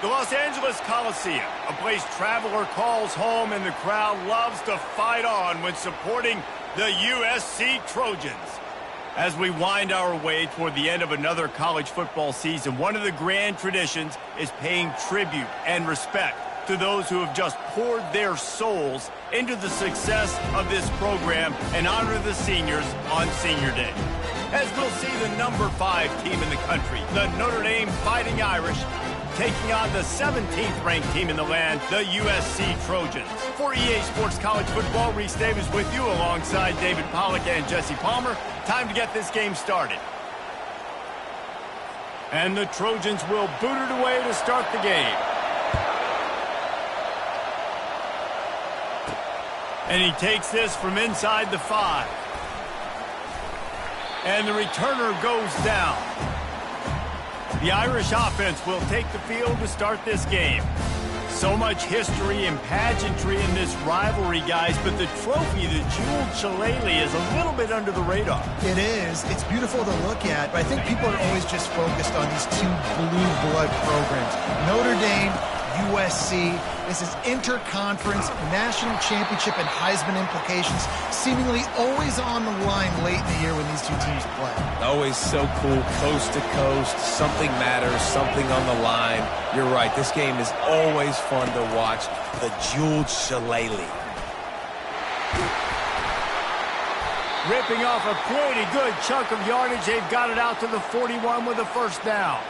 The Los Angeles Coliseum, a place traveler calls home and the crowd loves to fight on when supporting the USC Trojans. As we wind our way toward the end of another college football season, one of the grand traditions is paying tribute and respect to those who have just poured their souls into the success of this program and honor the seniors on Senior Day. As we'll see the number 5 team in the country, the Notre Dame Fighting Irish, taking on the 17th ranked team in the land, the USC Trojans. For EA Sports College Football, Reese Davis with you alongside David Pollack and Jesse Palmer. Time to get this game started. And the Trojans will boot it away to start the game. And he takes this from inside the 5. And the returner goes down. The Irish offense will take the field to start this game. So much history and pageantry in this rivalry, guys, but the trophy, the jeweled shillelagh, is a little bit under the radar. It is. It's beautiful to look at, but I think people are always just focused on these two blue blood programs. Notre Dame, USC. This is interconference, national championship, and Heisman implications seemingly always on the line late in the year when these two teams play. Always so cool, coast to coast. Something matters, something on the line. You're right, this game is always fun to watch. The jeweled shillelagh. Ripping off a pretty good chunk of yardage. They've got it out to the 41 with a first down.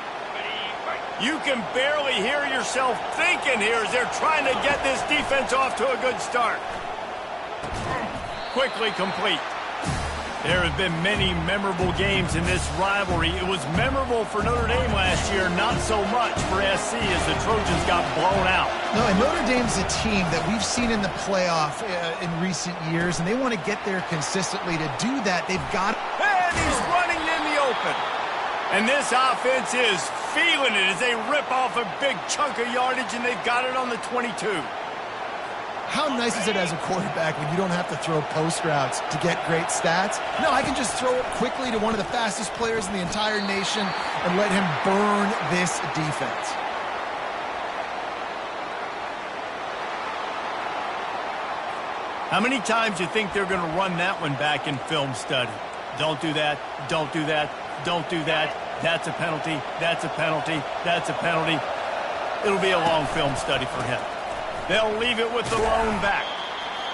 You can barely hear yourself thinking here as they're trying to get this defense off to a good start. Quickly complete. There have been many memorable games in this rivalry. It was memorable for Notre Dame last year, not so much for SC as the Trojans got blown out. No, and Notre Dame's a team that we've seen in the playoff in recent years, and they want to get there consistently. To do that, they've got... And he's running in the open. And this offense is feeling it as they rip off a big chunk of yardage, and they've got it on the 22. How nice is it as a quarterback when you don't have to throw post routes to get great stats? No, I can just throw it quickly to one of the fastest players in the entire nation and let him burn this defense. How many times do you think they're going to run that one back in film study? Don't do that. Don't do that. Don't do that. That's a penalty. That's a penalty. That's a penalty. It'll be a long film study for him. They'll leave it with the lone back.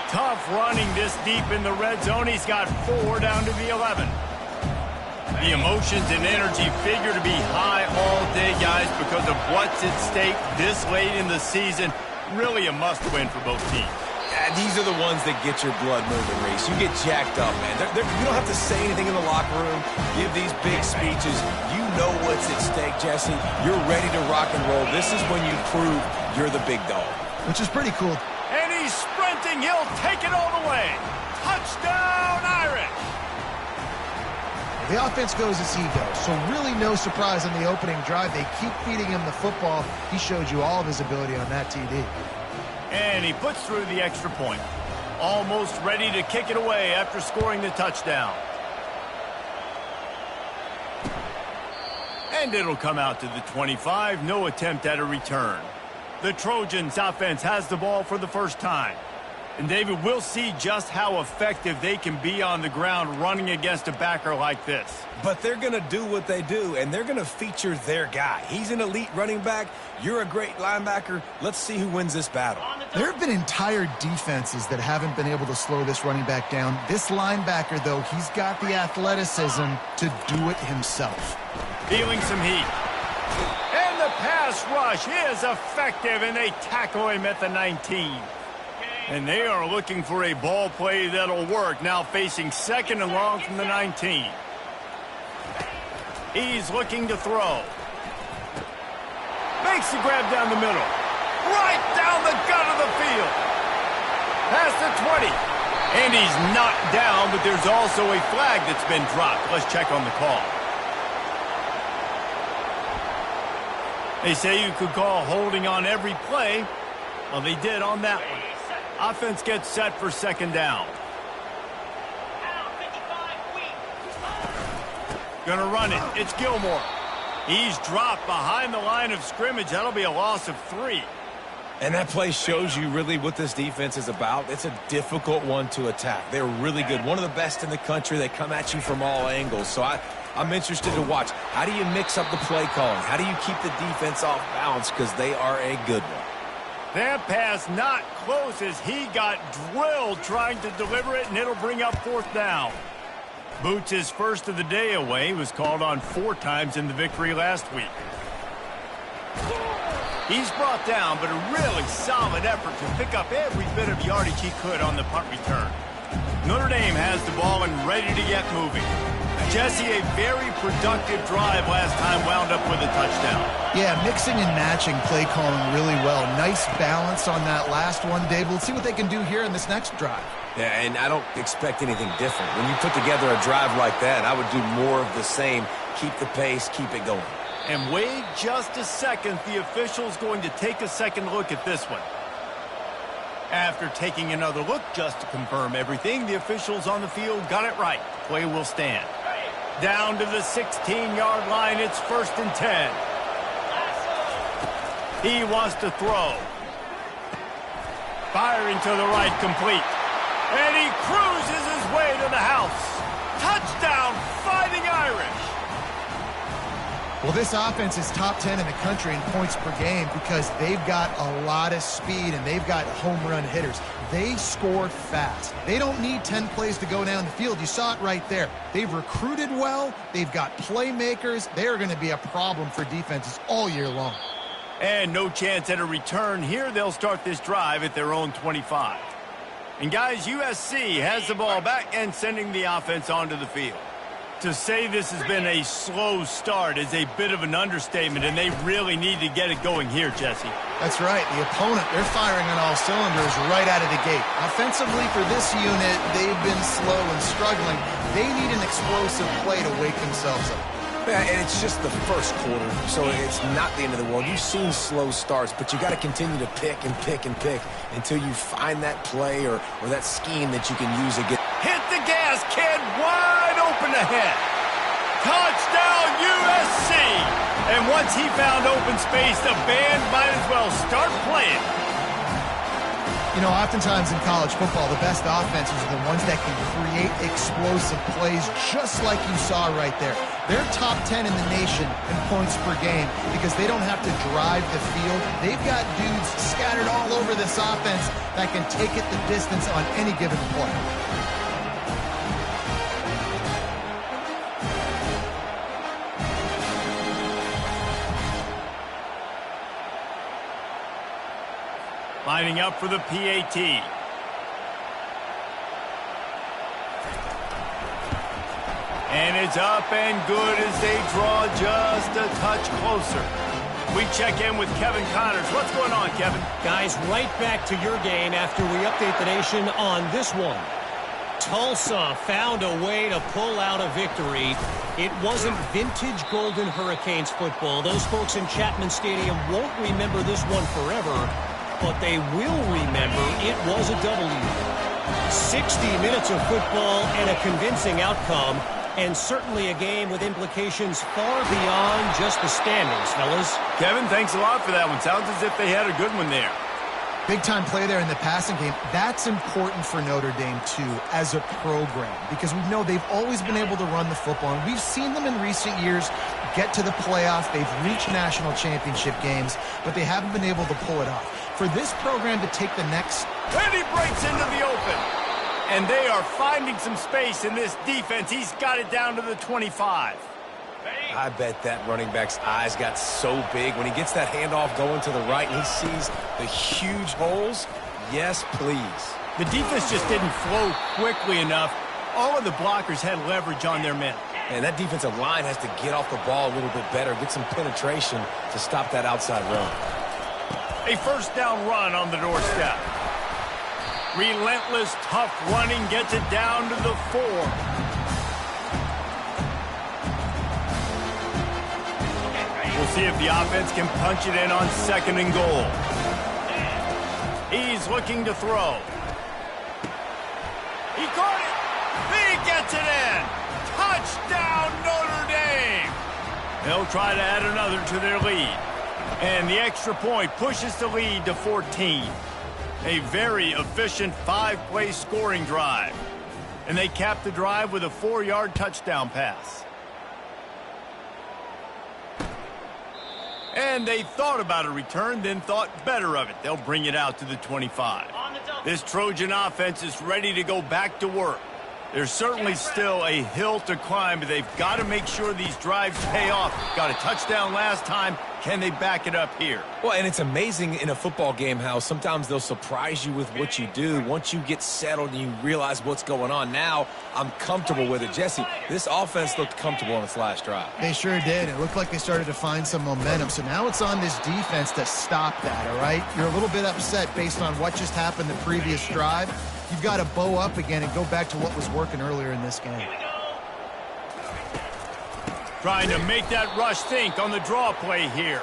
Tough running this deep in the red zone. He's got 4 down to the 11. The emotions and energy figure to be high all day, guys, because of what's at stake this late in the season. Really a must-win for both teams. Yeah, these are the ones that get your blood moving, Reese. You get jacked up, man. You don't have to say anything in the locker room, give these big speeches. You know what's at stake, Jesse. You're ready to rock and roll. This is when you prove you're the big dog. Which is pretty cool. And he's sprinting. He'll take it all the way. Touchdown, Irish! The offense goes as he goes, so really no surprise on the opening drive. They keep feeding him the football. He showed you all of his ability on that TD. And he puts through the extra point. Almost ready to kick it away after scoring the touchdown. And it'll come out to the 25. No attempt at a return. The Trojans offense has the ball for the first time. And David, we'll see just how effective they can be on the ground running against a backer like this. But they're going to do what they do, and they're going to feature their guy. He's an elite running back. You're a great linebacker. Let's see who wins this battle. There have been entire defenses that haven't been able to slow this running back down. This linebacker, though, he's got the athleticism to do it himself. Feeling some heat. And the pass rush is effective, and they tackle him at the 19. And they are looking for a ball play that'll work. Now facing 2nd and long from the 19. He's looking to throw. Makes the grab down the middle. Right down the gut of the field. Past the 20. And he's knocked down, but there's also a flag that's been dropped. Let's check on the call. They say you could call holding on every play. Well, they did on that one. Offense gets set for 2nd down. Gonna run it. It's Gilmore. He's dropped behind the line of scrimmage. That'll be a loss of 3. And that play shows you really what this defense is about. It's a difficult one to attack. They're really good. One of the best in the country. They come at you from all angles. So I'm interested to watch. How do you mix up the play calling? How do you keep the defense off balance? Because they are a good one. That pass not close as he got drilled trying to deliver it, and it'll bring up 4th down. Boots' first of the day away. Was called on 4 times in the victory last week. He's brought down, but a really solid effort to pick up every bit of yardage he could on the punt return. Notre Dame has the ball and ready to get moving. Jesse, a very productive drive last time, wound up with a touchdown. Yeah, mixing and matching play calling really well. Nice balance on that last one, Dave. We'll see what they can do here in this next drive. Yeah, and I don't expect anything different. When you put together a drive like that, I would do more of the same. Keep the pace, keep it going. And wait just a second. The official's going to take a second look at this one. After taking another look just to confirm everything, the officials on the field got it right. Play will stand. Down to the 16-yard line, it's 1st and 10. He wants to throw. Firing to the right, complete. And he cruises his way to the house. Touchdown, Fighting Irish. Well, this offense is top 10 in the country in points per game because they've got a lot of speed and they've got home run hitters. They score fast. They don't need 10 plays to go down the field. You saw it right there. They've recruited well. They've got playmakers. They are going to be a problem for defenses all year long. And no chance at a return here. They'll start this drive at their own 25. And guys, USC has the ball back and sending the offense onto the field. To say this has been a slow start is a bit of an understatement, and they really need to get it going here, Jesse. That's right. The opponent, they're firing on all cylinders right out of the gate. Offensively for this unit, they've been slow and struggling. They need an explosive play to wake themselves up. Yeah, and it's just the first quarter, so it's not the end of the world. You've seen slow starts, but you got to continue to pick and pick and pick until you find that play or that scheme that you can use again. Hit the gas, kid. Wide open ahead. Touchdown, USC. And once he found open space, the band might as well start playing. You know, oftentimes in college football, the best offenses are the ones that can create explosive plays just like you saw right there. They're top 10 in the nation in points per game because they don't have to drive the field. They've got dudes scattered all over this offense that can take it the distance on any given play. Lining up for the PAT. And it's up and good as they draw just a touch closer. We check in with Kevin Connors. What's going on, Kevin? Guys, right back to your game after we update the nation on this one. Tulsa found a way to pull out a victory. It wasn't vintage Golden Hurricanes football. Those folks in Chapman Stadium won't remember this one forever, but they will remember it was a W. 60 minutes of football and a convincing outcome, and certainly a game with implications far beyond just the standings, fellas. Kevin, thanks a lot for that one. Sounds as if they had a good one there. Big-time play there in the passing game. That's important for Notre Dame, too, as a program, because we know they've always been able to run the football, and we've seen them in recent years get to the playoff. They've reached national championship games, but they haven't been able to pull it off. For this program to take the next... And he breaks into the open. And they are finding some space in this defense. He's got it down to the 25. I bet that running back's eyes got so big when he gets that handoff going to the right and he sees the huge holes. Yes, please. The defense just didn't flow quickly enough. All of the blockers had leverage on their men. And that defensive line has to get off the ball a little bit better, get some penetration to stop that outside run. A first down run on the doorstep. Relentless, tough running gets it down to the 4. We'll see if the offense can punch it in on 2nd and goal. He's looking to throw. He caught it. He gets it in. Touchdown, Notre Dame. They'll try to add another to their lead. And the extra point pushes the lead to 14. A very efficient 5-play scoring drive. And they cap the drive with a 4-yard touchdown pass. And they thought about a return, then thought better of it. They'll bring it out to the 25. This Trojan offense is ready to go back to work. There's certainly still a hill to climb, but they've got to make sure these drives pay off. Got a touchdown last time. Can they back it up here? Well, and it's amazing in a football game how sometimes they'll surprise you with what you do. Once you get settled and you realize what's going on, now I'm comfortable with it. Jesse, this offense looked comfortable on its last drive. They sure did. It looked like they started to find some momentum. So now it's on this defense to stop that, all right? You're a little bit upset based on what just happened the previous drive. You've got to bow up again and go back to what was working earlier in this game. Trying to make that rush think on the draw play here.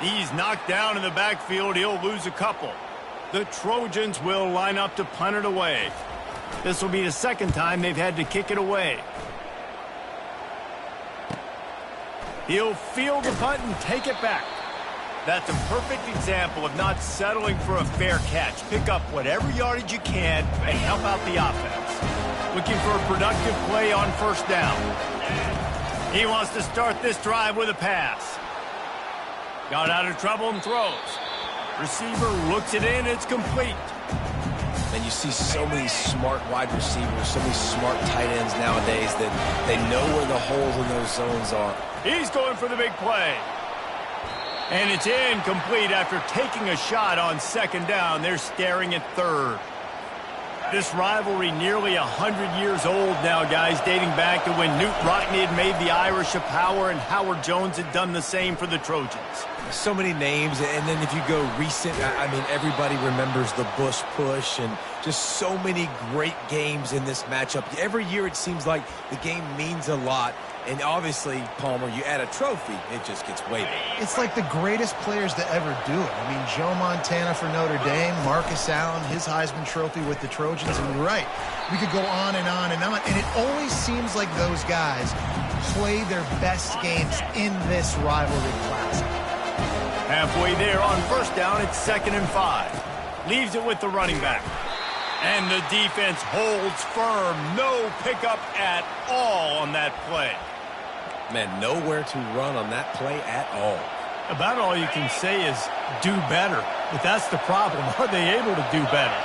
He's knocked down in the backfield. He'll lose a couple. The Trojans will line up to punt it away. This will be the second time they've had to kick it away. He'll field the punt and take it back. That's a perfect example of not settling for a fair catch. Pick up whatever yardage you can and help out the offense. Looking for a productive play on first down. He wants to start this drive with a pass. Got out of trouble and throws. Receiver looks it in. It's complete. And you see so many smart wide receivers, so many smart tight ends nowadays that they know where the holes in those zones are. He's going for the big play. And it's incomplete after taking a shot on second down. They're staring at third. This rivalry nearly 100 years old now, guys, dating back to when Newt Rockne had made the Irish a power and Howard Jones had done the same for the Trojans. So many names, and then if you go recent, I mean, everybody remembers the Bush push and just so many great games in this matchup. Every year it seems like the game means a lot. And obviously, Palmer, you add a trophy, it just gets way bigger. It's like the greatest players to ever do it. I mean, Joe Montana for Notre Dame, Marcus Allen, his Heisman Trophy with the Trojans. And you're right, we could go on and on and on. And it always seems like those guys play their best games in this rivalry classic. Halfway there on first down, it's 2nd and 5. Leaves it with the running back. And the defense holds firm. No pickup at all on that play. Man, nowhere to run on that play at all. About all you can say is do better. But that's the problem. Are they able to do better?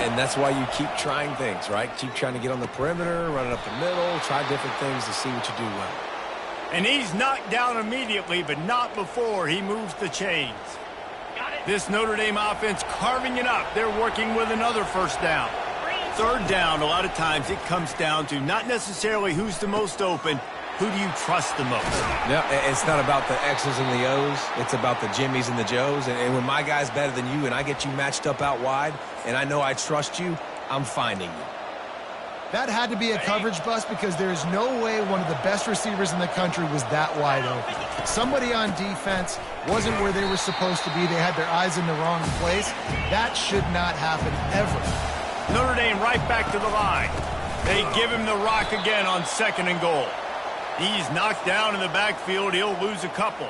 And that's why you keep trying things, right? Keep trying to get on the perimeter, run it up the middle, try different things to see what you do well. And he's knocked down immediately, but not before he moves the chains. This Notre Dame offense carving it up. They're working with another first down. Third down, a lot of times it comes down to not necessarily who's the most open, who do you trust the most? No, it's not about the X's and the O's. It's about the Jimmys and the Joes. And when my guy's better than you and I get you matched up out wide and I know I trust you, I'm finding you. That had to be a coverage bust because there is no way one of the best receivers in the country was that wide open. Somebody on defense wasn't where they were supposed to be. They had their eyes in the wrong place. That should not happen ever. Notre Dame right back to the line. They give him the rock again on 2nd and goal. He's knocked down in the backfield. He'll lose a couple.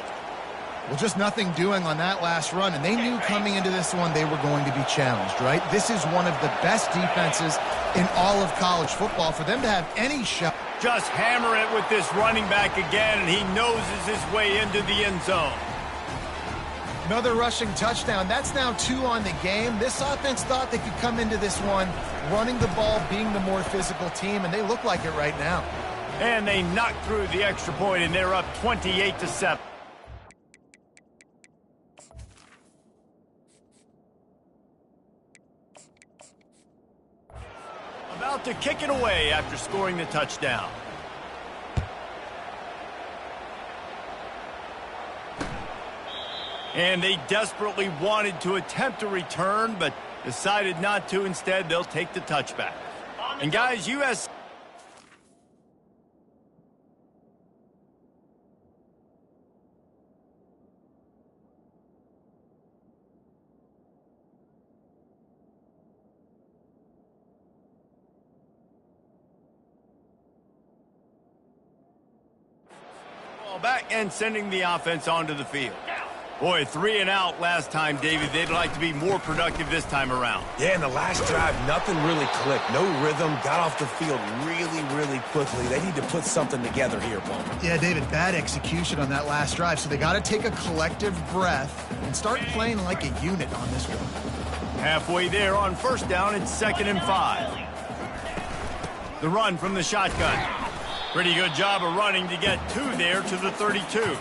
Well, just nothing doing on that last run, and they knew coming into this one they were going to be challenged, right? This is one of the best defenses in all of college football. For them to have any shot. Just hammer it with this running back again, and he noses his way into the end zone. Another rushing touchdown. That's now 2 on the game. This offense thought they could come into this one running the ball, being the more physical team, and they look like it right now. And they knock through the extra point, and they're up 28-7. About to kick it away after scoring the touchdown. And they desperately wanted to attempt a return, but decided not to. Instead, they'll take the touchback. And guys, U.S. Back and sending the offense onto the field. Boy, 3 and out last time, David. They'd like to be more productive this time around. Yeah, in the last drive, nothing really clicked. No rhythm, got off the field really quickly. They need to put something together here, Bowman. Yeah, David, bad execution on that last drive, so they got to take a collective breath and start playing like a unit on this one. Halfway there on first down, it's 2nd and 5. The run from the shotgun. Pretty good job of running to get 2 there to the 32.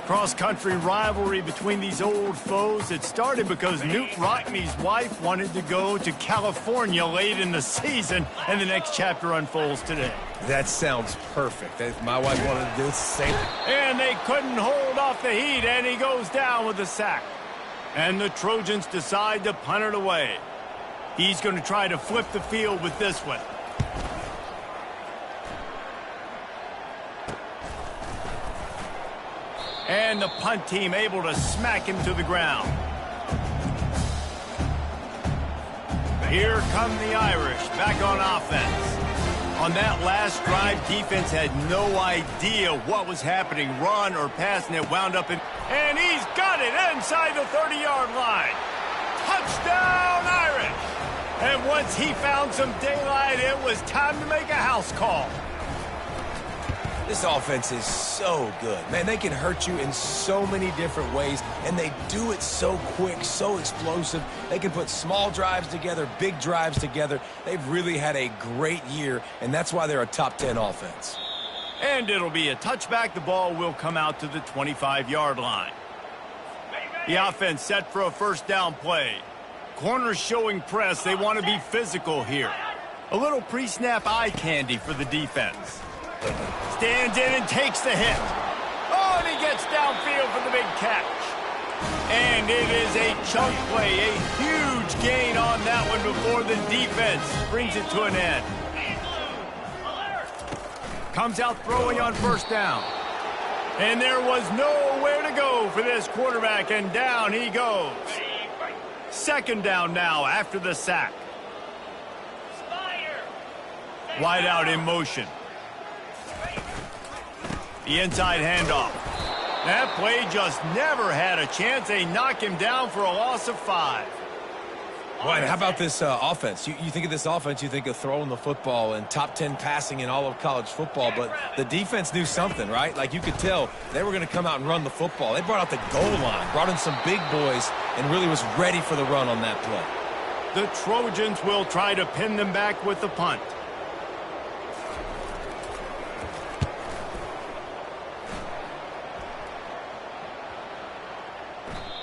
Cross-country rivalry between these old foes. It started because Newt Rockne's wife wanted to go to California late in the season, and the next chapter unfolds today. That sounds perfect. If my wife wanted to do the same. And they couldn't hold off the heat, and he goes down with a sack. And the Trojans decide to punt it away. He's going to try to flip the field with this one. And the punt team able to smack him to the ground. Here come the Irish back on offense. On that last drive, defense had no idea what was happening, run or pass, and it wound up in... And he's got it inside the 30-yard line. Touchdown, Irish! And once he found some daylight, it was time to make a house call. This offense is so good. Man, they can hurt you in so many different ways, and they do it so quick, so explosive. They can put small drives together, big drives together. They've really had a great year, and that's why they're a top 10 offense. And it'll be a touchback. The ball will come out to the 25-yard line. The offense set for a first down play. Corners showing press. They want to be physical here. A little pre-snap eye candy for the defense. Stands in and takes the hit. Oh, and he gets downfield for the big catch. And it is a chunk play, a huge gain on that one before the defense brings it to an end. Comes out throwing on first down. And there was nowhere to go for this quarterback, and down he goes. 2nd down now after the sack. Wide out in motion. The inside handoff. That play just never had a chance. They knock him down for a loss of 5. Boy, how about this offense? You think of this offense, you think of throwing the football and top 10 passing in all of college football, but the defense knew something, right? Like you could tell they were going to come out and run the football. They brought out the goal line, brought in some big boys, and really was ready for the run on that play. The Trojans will try to pin them back with the punt.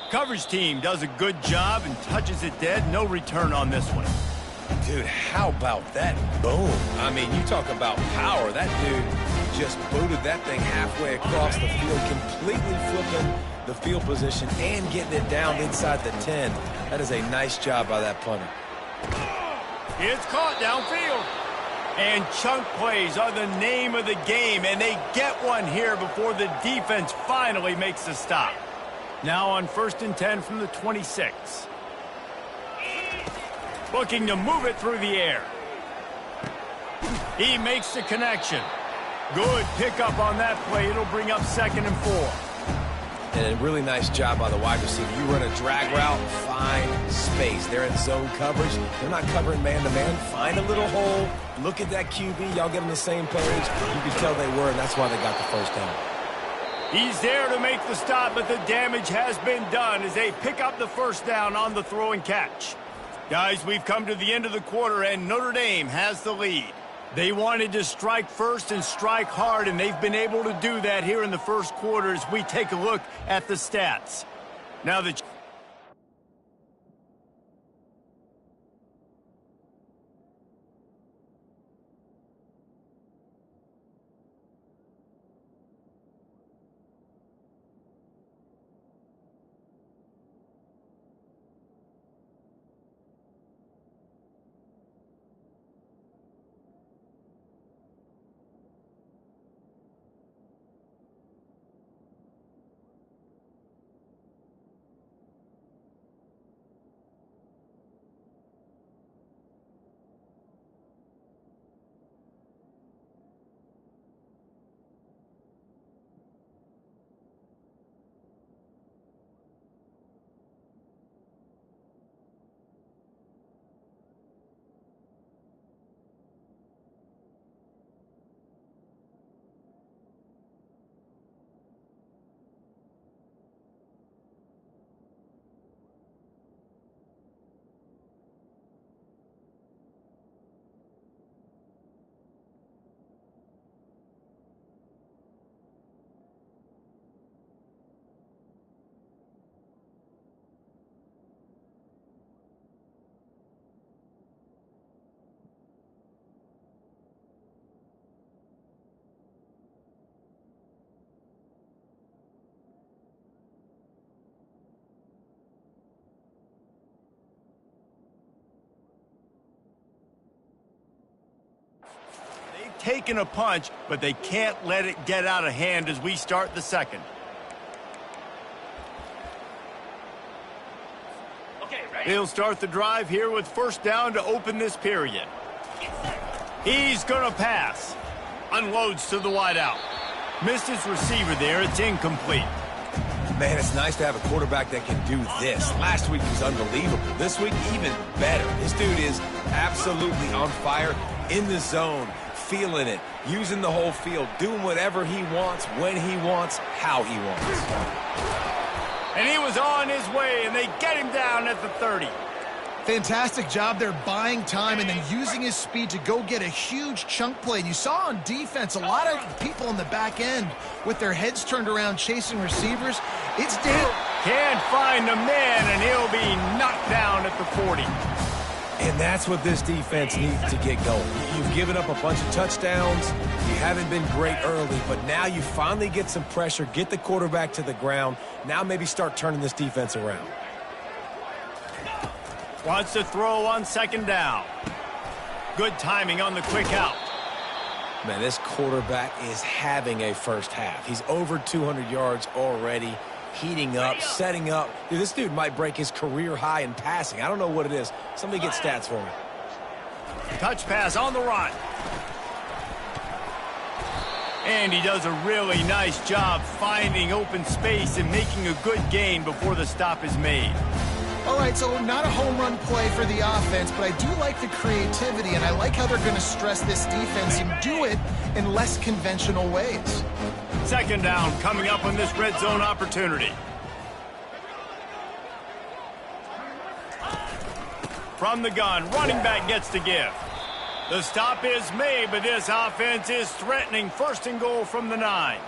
Coverage team does a good job and touches it dead. No return on this one. Dude, how about that boom? I mean, you talk about power. That dude just booted that thing halfway across the field, completely flipping the field position and getting it down inside the 10. That is a nice job by that punter. It's caught downfield. And chunk plays are the name of the game, and they get one here before the defense finally makes the stop. Now on 1st and 10 from the 26. Looking to move it through the air. He makes the connection. Good pickup on that play. It'll bring up 2nd and 4. And a really nice job by the wide receiver. You run a drag route, find space. They're in zone coverage. They're not covering man-to-man. Find a little hole. Look at that QB. Y'all get on the same page. You can tell they were, and that's why they got the first down. He's there to make the stop, but the damage has been done as they pick up the first down on the throw and catch. Guys, we've come to the end of the quarter, and Notre Dame has the lead. They wanted to strike first and strike hard, and they've been able to do that here in the first quarter as we take a look at the stats. Now the taken a punch, but they can't let it get out of hand as we start the second. He'll start the drive here with first down to open this period. He's going to pass. Unloads to the wideout. Missed his receiver there. It's incomplete. Man, it's nice to have a quarterback that can do this. Last week he was unbelievable. This week, even better. This dude is absolutely on fire, in the zone, feeling it, using the whole field, doing whatever he wants, when he wants, how he wants. And he was on his way, and they get him down at the 30. Fantastic job there buying time and then using his speed to go get a huge chunk play. And you saw on defense a lot of people in the back end with their heads turned around chasing receivers. It's dangerous. Can't find a man, and he'll be knocked down at the 40. And that's what this defense needs to get going. You've given up a bunch of touchdowns. You haven't been great early, but now you finally get some pressure, get the quarterback to the ground. Now maybe start turning this defense around. Wants to throw on second down. Good timing on the quick out. Man, this quarterback is having a first half. He's over 200 yards already, heating up, setting up. Dude, this dude might break his career high in passing. I don't know what it is. Somebody get stats for me. Touch pass on the run. And he does a really nice job finding open space and making a good gain before the stop is made. All right, so not a home run play for the offense, but I do like the creativity, and I like how they're going to stress this defense and do it in less conventional ways. Second down coming up on this red zone opportunity. From the gun, running back gets to give. The stop is made, but this offense is threatening first and goal from the 9.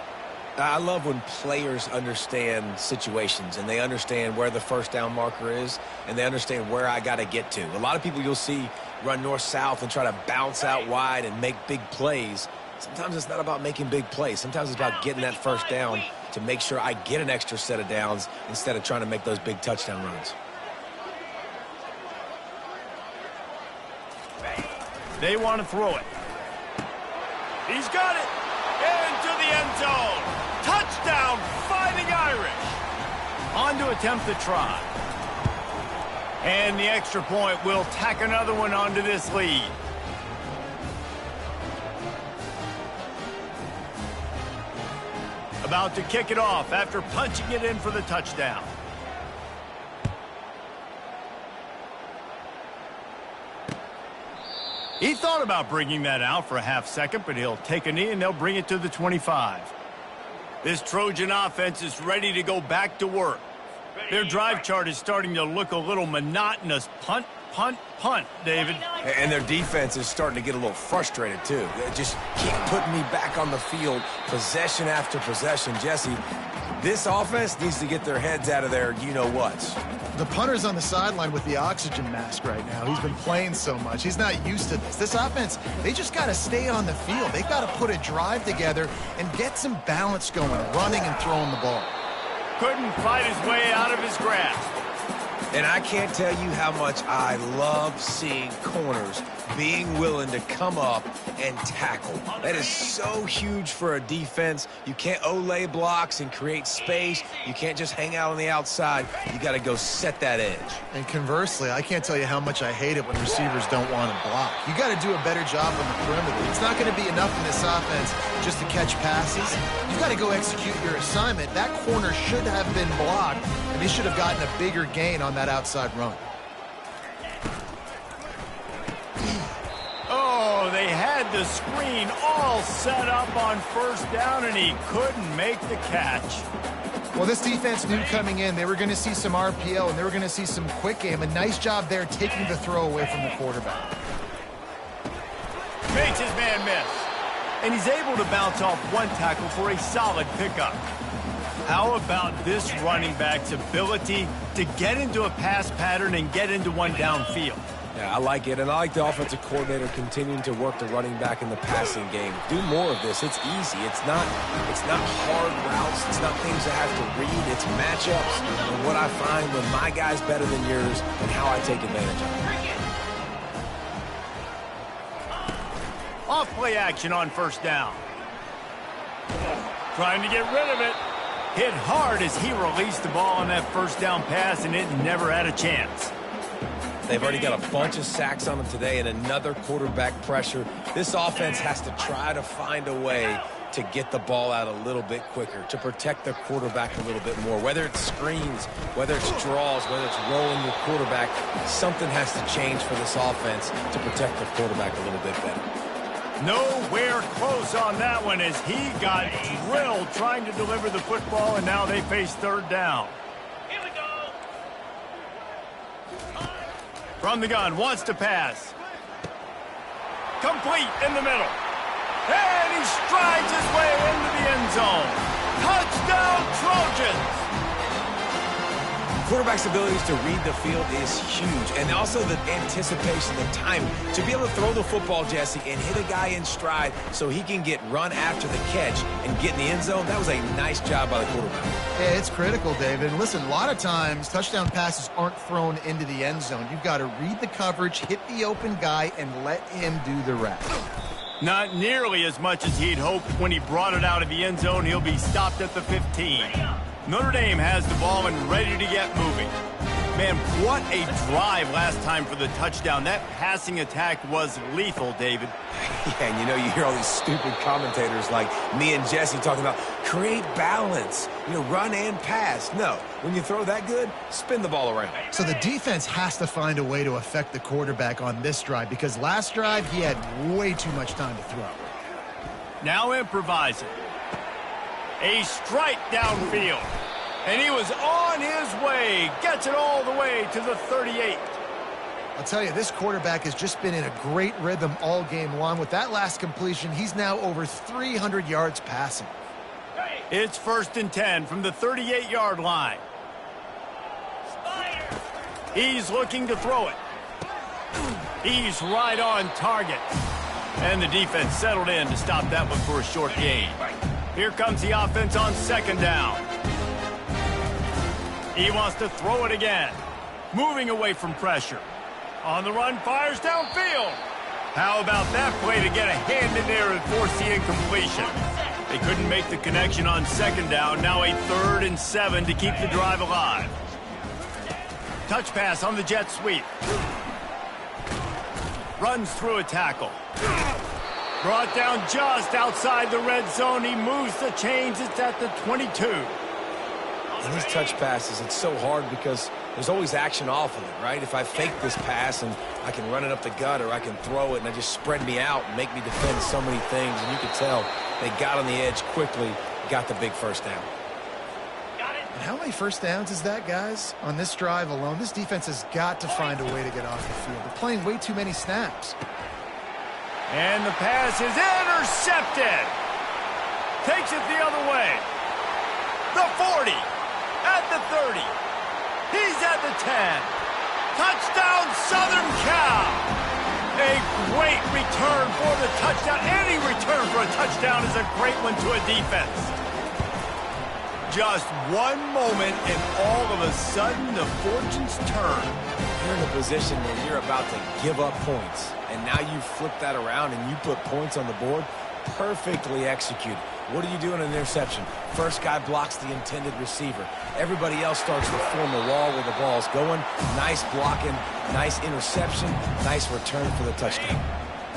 I love when players understand situations and they understand where the first down marker is and they understand where I got to get to. A lot of people you'll see run north-south and try to bounce out wide and make big plays. Sometimes it's not about making big plays. Sometimes it's about getting that first down to make sure I get an extra set of downs instead of trying to make those big touchdown runs. They want to throw it. He's got it. Into the end zone. Touchdown, Fighting Irish. On to attempt the try. And the extra point will tack another one onto this lead. About to kick it off after punching it in for the touchdown. He thought about bringing that out for a half second, but he'll take a knee and they'll bring it to the 25. This Trojan offense is ready to go back to work. Their drive chart is starting to look a little monotonous. Punt, punt, punt, David. And their defense is starting to get a little frustrated, too. They just keep putting me back on the field, possession after possession. Jesse, this offense needs to get their heads out of their you-know-whats. The punter's on the sideline with the oxygen mask right now. He's been playing so much. He's not used to this. This offense, they just got to stay on the field. They've got to put a drive together and get some balance going, running and throwing the ball. Couldn't fight his way out of his grasp. And I can't tell you how much I love seeing corners being willing to come up and tackle. That is so huge for a defense. You can't Olay blocks and create space. You can't just hang out on the outside. You got to go set that edge. And conversely, I can't tell you how much I hate it when receivers don't want to block. You got to do a better job on the perimeter. It's not going to be enough in this offense just to catch passes. You got to go execute your assignment. That corner should have been blocked, and they should have gotten a bigger gain on that outside run. Oh, they had the screen all set up on first down, and he couldn't make the catch. Well, this defense knew coming in they were going to see some RPO, and they were going to see some quick game. A nice job there taking the throw away from the quarterback. Makes his man miss. And he's able to bounce off one tackle for a solid pickup. How about this running back's ability to get into a pass pattern and get into one downfield? Yeah, I like it, and I like the offensive coordinator continuing to work the running back in the passing game. Do more of this. It's easy. It's not hard routes. It's not things I have to read. It's matchups and what I find when my guy's better than yours and how I take advantage of it. Off play action on first down. Trying to get rid of it. Hit hard as he released the ball on that first down pass, and it never had a chance. They've already got a bunch of sacks on them today and another quarterback pressure. This offense has to try to find a way to get the ball out a little bit quicker, to protect their quarterback a little bit more. Whether it's screens, whether it's draws, whether it's rolling your quarterback, something has to change for this offense to protect their quarterback a little bit better. Nowhere close on that one as he got drilled trying to deliver the football, and now they face third down. Here we go. From the gun, wants to pass. Complete in the middle. And he strides his way into the end zone. Touchdown, Trojans! Quarterback's abilities to read the field is huge, and also the anticipation, the timing. To be able to throw the football, Jesse, and hit a guy in stride so he can get run after the catch and get in the end zone, that was a nice job by the quarterback. Yeah, it's critical, David. And listen, a lot of times, touchdown passes aren't thrown into the end zone. You've got to read the coverage, hit the open guy, and let him do the rest. Not nearly as much as he'd hoped when he brought it out of the end zone. He'll be stopped at the 15. Notre Dame has the ball and ready to get moving. Man, what a drive last time for the touchdown. That passing attack was lethal, David. Yeah, and you know, you hear all these stupid commentators like me and Jesse talking about create balance, run and pass. No, when you throw that good, spin the ball around. So the defense has to find a way to affect the quarterback on this drive because last drive he had way too much time to throw. Now improvising. A strike downfield. And he was on his way. Gets it all the way to the 38. I'll tell you, this quarterback has just been in a great rhythm all game long. With that last completion, he's now over 300 yards passing. It's 1st and 10 from the 38-yard line. He's looking to throw it. He's right on target. And the defense settled in to stop that one for a short gain. Here comes the offense on 2nd down. He wants to throw it again. Moving away from pressure. On the run, fires downfield. How about that play to get a hand in there and force the incompletion? They couldn't make the connection on 2nd down. Now a 3rd and 7 to keep the drive alive. Touch pass on the jet sweep. Runs through a tackle. Brought down just outside the red zone. He moves the chains. It's at the 22. And these touch passes, it's so hard because there's always action off of it, right? If I fake this pass and I can run it up the gut or I can throw it and I just spread me out and make me defend so many things. And you can tell they got on the edge quickly, got the big first down. And how many first downs is that, guys? On this drive alone, this defense has got to find a way to get off the field. They're playing way too many snaps. And the pass is intercepted. Takes it the other way. The 40. At the 30. He's at the 10. Touchdown, Southern Cal. A great return for the touchdown. Any return for a touchdown is a great one to a defense. Just one moment, and all of a sudden, the fortunes turn. You're in a position where you're about to give up points, and now you flip that around and you put points on the board. Perfectly executed. What do you do in an interception? First guy blocks the intended receiver. Everybody else starts to form a wall where the ball's going. Nice blocking, nice interception, nice return for the touchdown.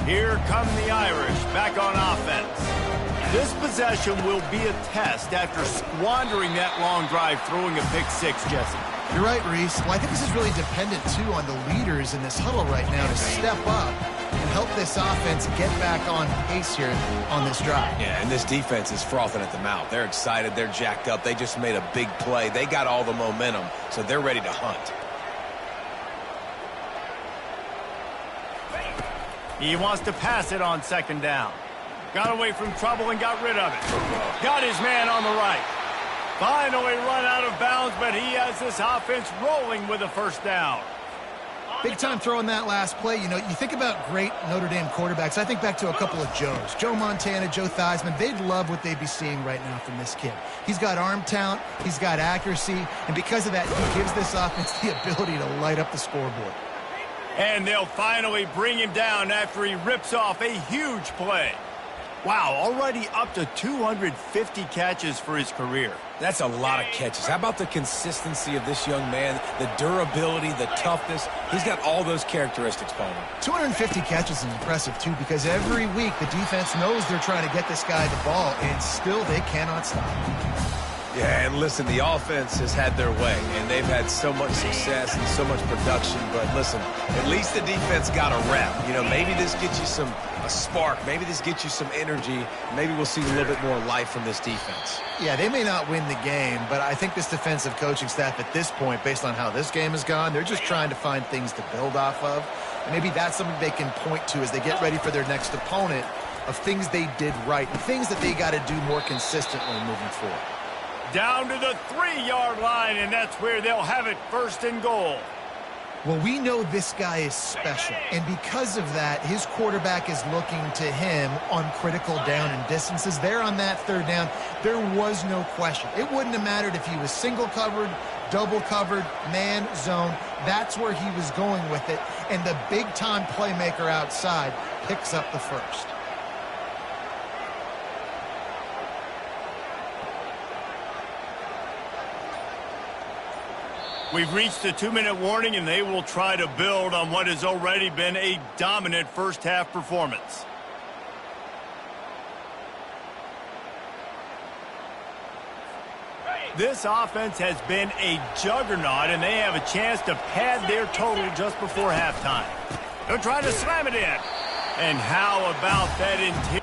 Here come the Irish back on offense. This possession will be a test after squandering that long drive throwing a pick-6, Jesse. You're right, Reese. Well, I think this is really dependent, too, on the leaders in this huddle right now to step up and help this offense get back on pace here on this drive. Yeah, and this defense is frothing at the mouth. They're excited. They're jacked up. They just made a big play. They got all the momentum, so they're ready to hunt. He wants to pass it on 2nd down. Got away from trouble and got rid of it. Got his man on the right. Finally run out of bounds, but he has this offense rolling with a first down. Big time throwing that last play. You think about great Notre Dame quarterbacks. I think back to a couple of Joes. Joe Montana, Joe Theismann. They'd love what they'd be seeing right now from this kid. He's got arm talent. He's got accuracy. And because of that, he gives this offense the ability to light up the scoreboard. And they'll finally bring him down after he rips off a huge play. Wow, already up to 250 catches for his career. That's a lot of catches. How about the consistency of this young man, the durability, the toughness? He's got all those characteristics, Palmer. 250 catches is impressive, too, because every week the defense knows they're trying to get this guy the ball, and still they cannot stop him. Yeah, and listen, the offense has had their way, and they've had so much success and so much production. But listen, at least the defense got a rep. You know, maybe this gets you a spark. Maybe this gets you some energy. Maybe we'll see a little bit more life from this defense. Yeah, they may not win the game, but I think this defensive coaching staff at this point, based on how this game has gone, they're just trying to find things to build off of. And maybe that's something they can point to as they get ready for their next opponent, of things they did right and things that they got to do more consistently moving forward. Down to the 3-yard line, and that's where they'll have it, 1st and goal. Well, we know this guy is special, and because of that, his quarterback is looking to him on critical down and distances. There on that 3rd down, there was no question. It wouldn't have mattered if he was single covered, double covered, man, zone. That's where he was going with it, and the big-time playmaker outside picks up the first. We've reached the 2-minute warning, and they will try to build on what has already been a dominant first-half performance. This offense has been a juggernaut, and they have a chance to pad their total just before halftime. They're trying to slam it in. And how about that interior?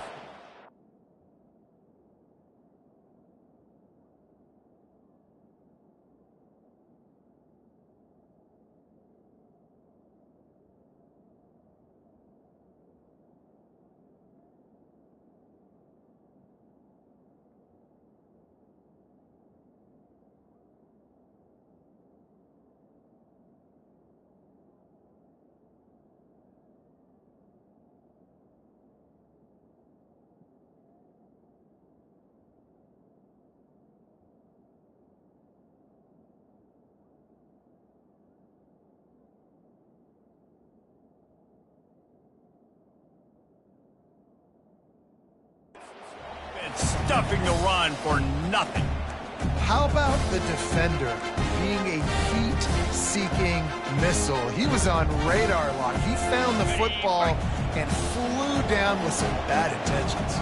Stuffing the run for nothing. How about the defender being a heat-seeking missile? He was on radar lock. He found the football and flew down with some bad intentions.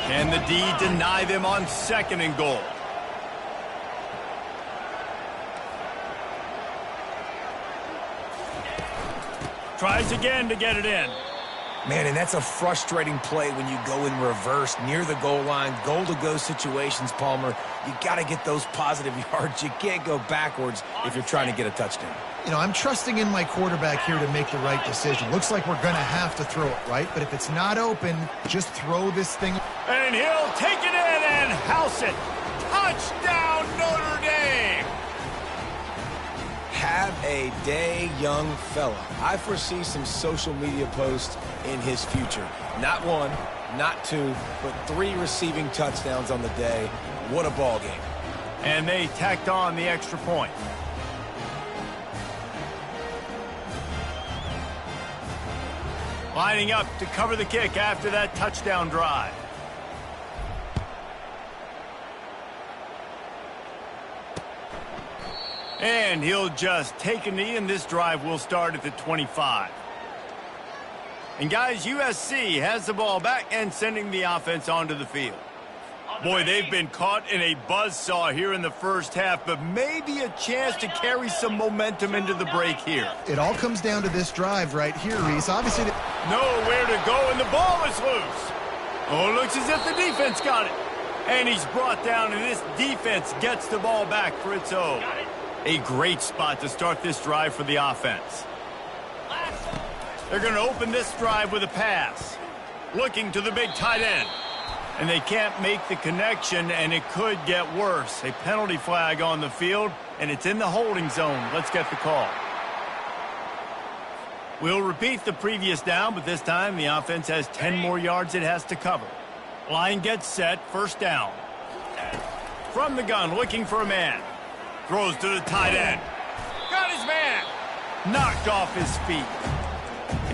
Can the D deny them on 2nd and goal? Tries again to get it in. Man, and that's a frustrating play when you go in reverse near the goal line, goal-to-go situations, Palmer. You got to get those positive yards. You can't go backwards if you're trying to get a touchdown. You know, I'm trusting in my quarterback here to make the right decision. Looks like we're going to have to throw it, right? But if it's not open, just throw this thing. And he'll take it in and house it. Touchdown, Notre Dame! Have a day, young fella. I foresee some social media posts in his future. Not 1, not 2, but 3 receiving touchdowns on the day. What a ball game. And they tacked on the extra point. Lining up to cover the kick after that touchdown drive. And he'll just take a knee, and this drive will start at the 25. And guys, USC has the ball back and sending the offense onto the field. Boy, they've been caught in a buzzsaw here in the first half, but maybe a chance to carry some momentum into the break here. It all comes down to this drive right here, Reese. Obviously, nowhere to go, and the ball is loose. Oh, it looks as if the defense got it. And he's brought down, and this defense gets the ball back for its own. A great spot to start this drive for the offense. They're going to open this drive with a pass. Looking to the big tight end. And they can't make the connection, and it could get worse. A penalty flag on the field, and it's in the holding zone. Let's get the call. We'll repeat the previous down, but this time the offense has 10 more yards it has to cover. Line gets set, 1st down. From the gun, looking for a man. Throws to the tight end. Got his man. Knocked off his feet.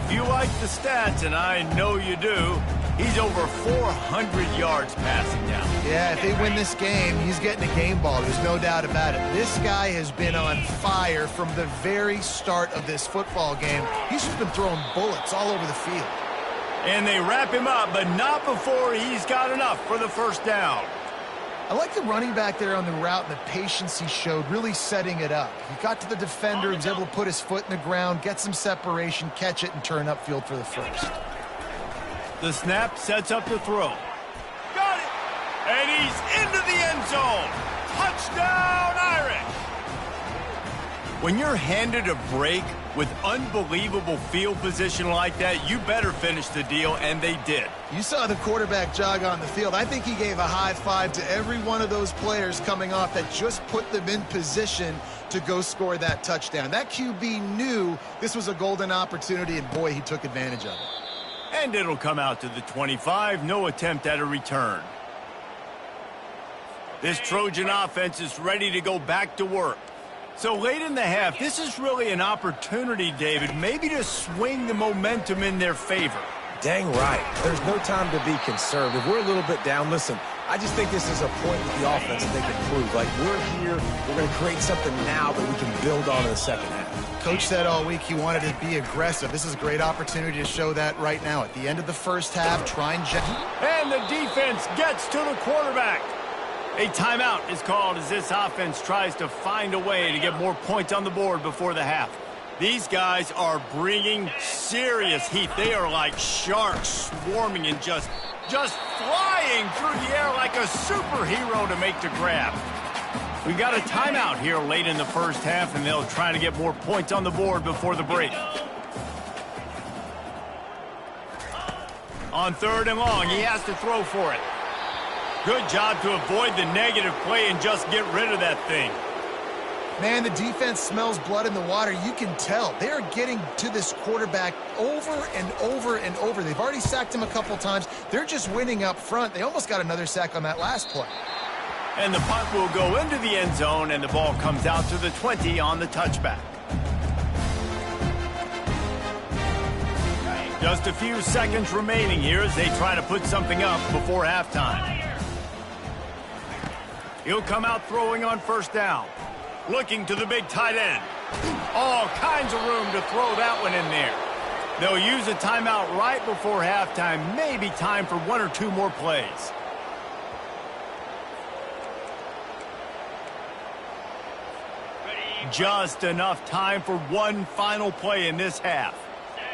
if you like the stats, and I know you do, he's over 400 yards passing now. Yeah, if they win this game, he's getting a game ball. There's no doubt about it. This guy has been on fire from the very start of this football game. He's just been throwing bullets all over the field. And they wrap him up, but not before he's got enough for the first down. I like the running back there on the route and the patience he showed, really setting it up. He got to the defender, he was able to put his foot in the ground, get some separation, catch it, and turn upfield for the first. The snap sets up the throw. Got it! And he's into the end zone. Touchdown, Irish! When you're handed a break with unbelievable field position like that, you better finish the deal, and they did. You saw the quarterback jog on the field. I think he gave a high five to every one of those players coming off that just put them in position to go score that touchdown. That QB knew this was a golden opportunity, and boy, he took advantage of it. And it'll come out to the 25. No attempt at a return. This Trojan offense is ready to go back to work. So late in the half, this is really an opportunity, David, maybe to swing the momentum in their favor. Dang right. There's no time to be concerned. If we're a little bit down, listen, I just think this is a point with the offense that they can prove. Like, we're here, we're going to create something now that we can build on in the second half. Coach said all week he wanted to be aggressive. This is a great opportunity to show that right now. At the end of the first half, try and... And the defense gets to the quarterback. A timeout is called as this offense tries to find a way to get more points on the board before the half. These guys are bringing serious heat. They are like sharks swarming and just flying through the air like a superhero to make the grab. We've got a timeout here late in the first half, and they'll try to get more points on the board before the break. On 3rd and long, he has to throw for it. Good job to avoid the negative play and just get rid of that thing. Man, the defense smells blood in the water. You can tell. They are getting to this quarterback over and over and over. They've already sacked him a couple times. They're just winning up front. They almost got another sack on that last play. And the punt will go into the end zone, and the ball comes out to the 20 on the touchback. Just a few seconds remaining here as they try to put something up before halftime. He'll come out throwing on 1st down. Looking to the big tight end. All kinds of room to throw that one in there. They'll use a timeout right before halftime. Maybe time for 1 or 2 more plays. Just enough time for one final play in this half.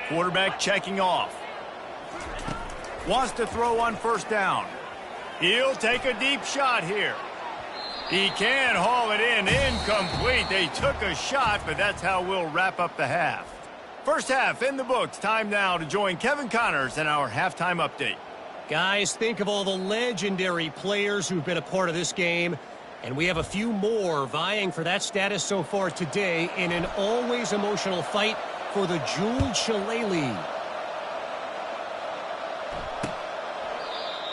Quarterback checking off. Wants to throw on 1st down. He'll take a deep shot here. He can haul it in. Incomplete. They took a shot, but that's how we'll wrap up the half. First half in the books. Time now to join Kevin Connors in our halftime update. Guys, think of all the legendary players who've been a part of this game. And we have a few more vying for that status so far today in an always emotional fight for the jeweled shillelagh.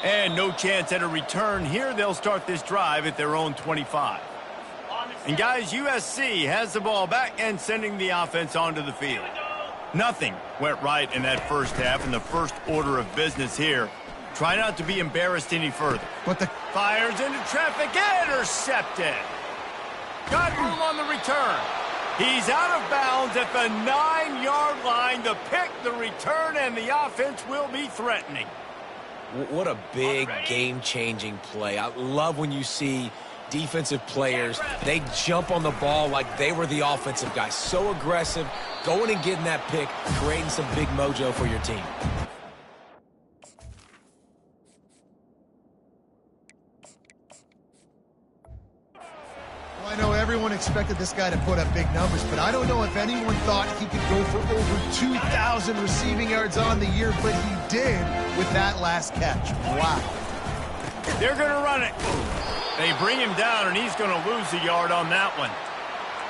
And no chance at a return here. They'll start this drive at their own 25. And guys, USC has the ball back and sending the offense onto the field. Nothing went right in that first half, and the first order of business here. Try not to be embarrassed any further. But the fires into traffic, intercepted. Got room on the return. He's out of bounds at the 9-yard line. The pick, the return, and the offense will be threatening. What a big game-changing play. I love when you see defensive players, they jump on the ball like they were the offensive guy. So aggressive, going and getting that pick, creating some big mojo for your team. I know everyone expected this guy to put up big numbers, but I don't know if anyone thought he could go for over 2,000 receiving yards on the year, but he did with that last catch. Wow. They're going to run it. They bring him down, and he's going to lose a yard on that one.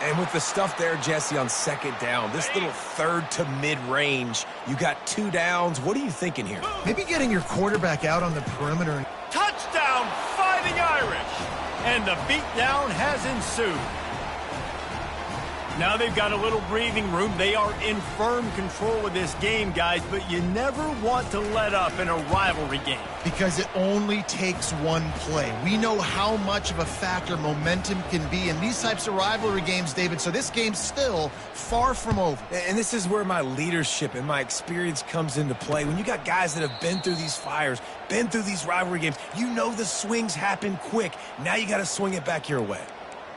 And with the stuff there, Jesse, on 2nd down, this little 3rd to mid-range, you got 2 downs. What are you thinking here? Maybe getting your quarterback out on the perimeter. Touchdown, Fighting Irish. And the beatdown has ensued. Now they've got a little breathing room. They are in firm control of this game, guys, but you never want to let up in a rivalry game. Because it only takes one play. We know how much of a factor momentum can be in these types of rivalry games, David, so this game's still far from over. And this is where my leadership and my experience comes into play. When you got guys that have been through these fires, been through these rivalry games, you know the swings happen quick. Now you got to swing it back your way.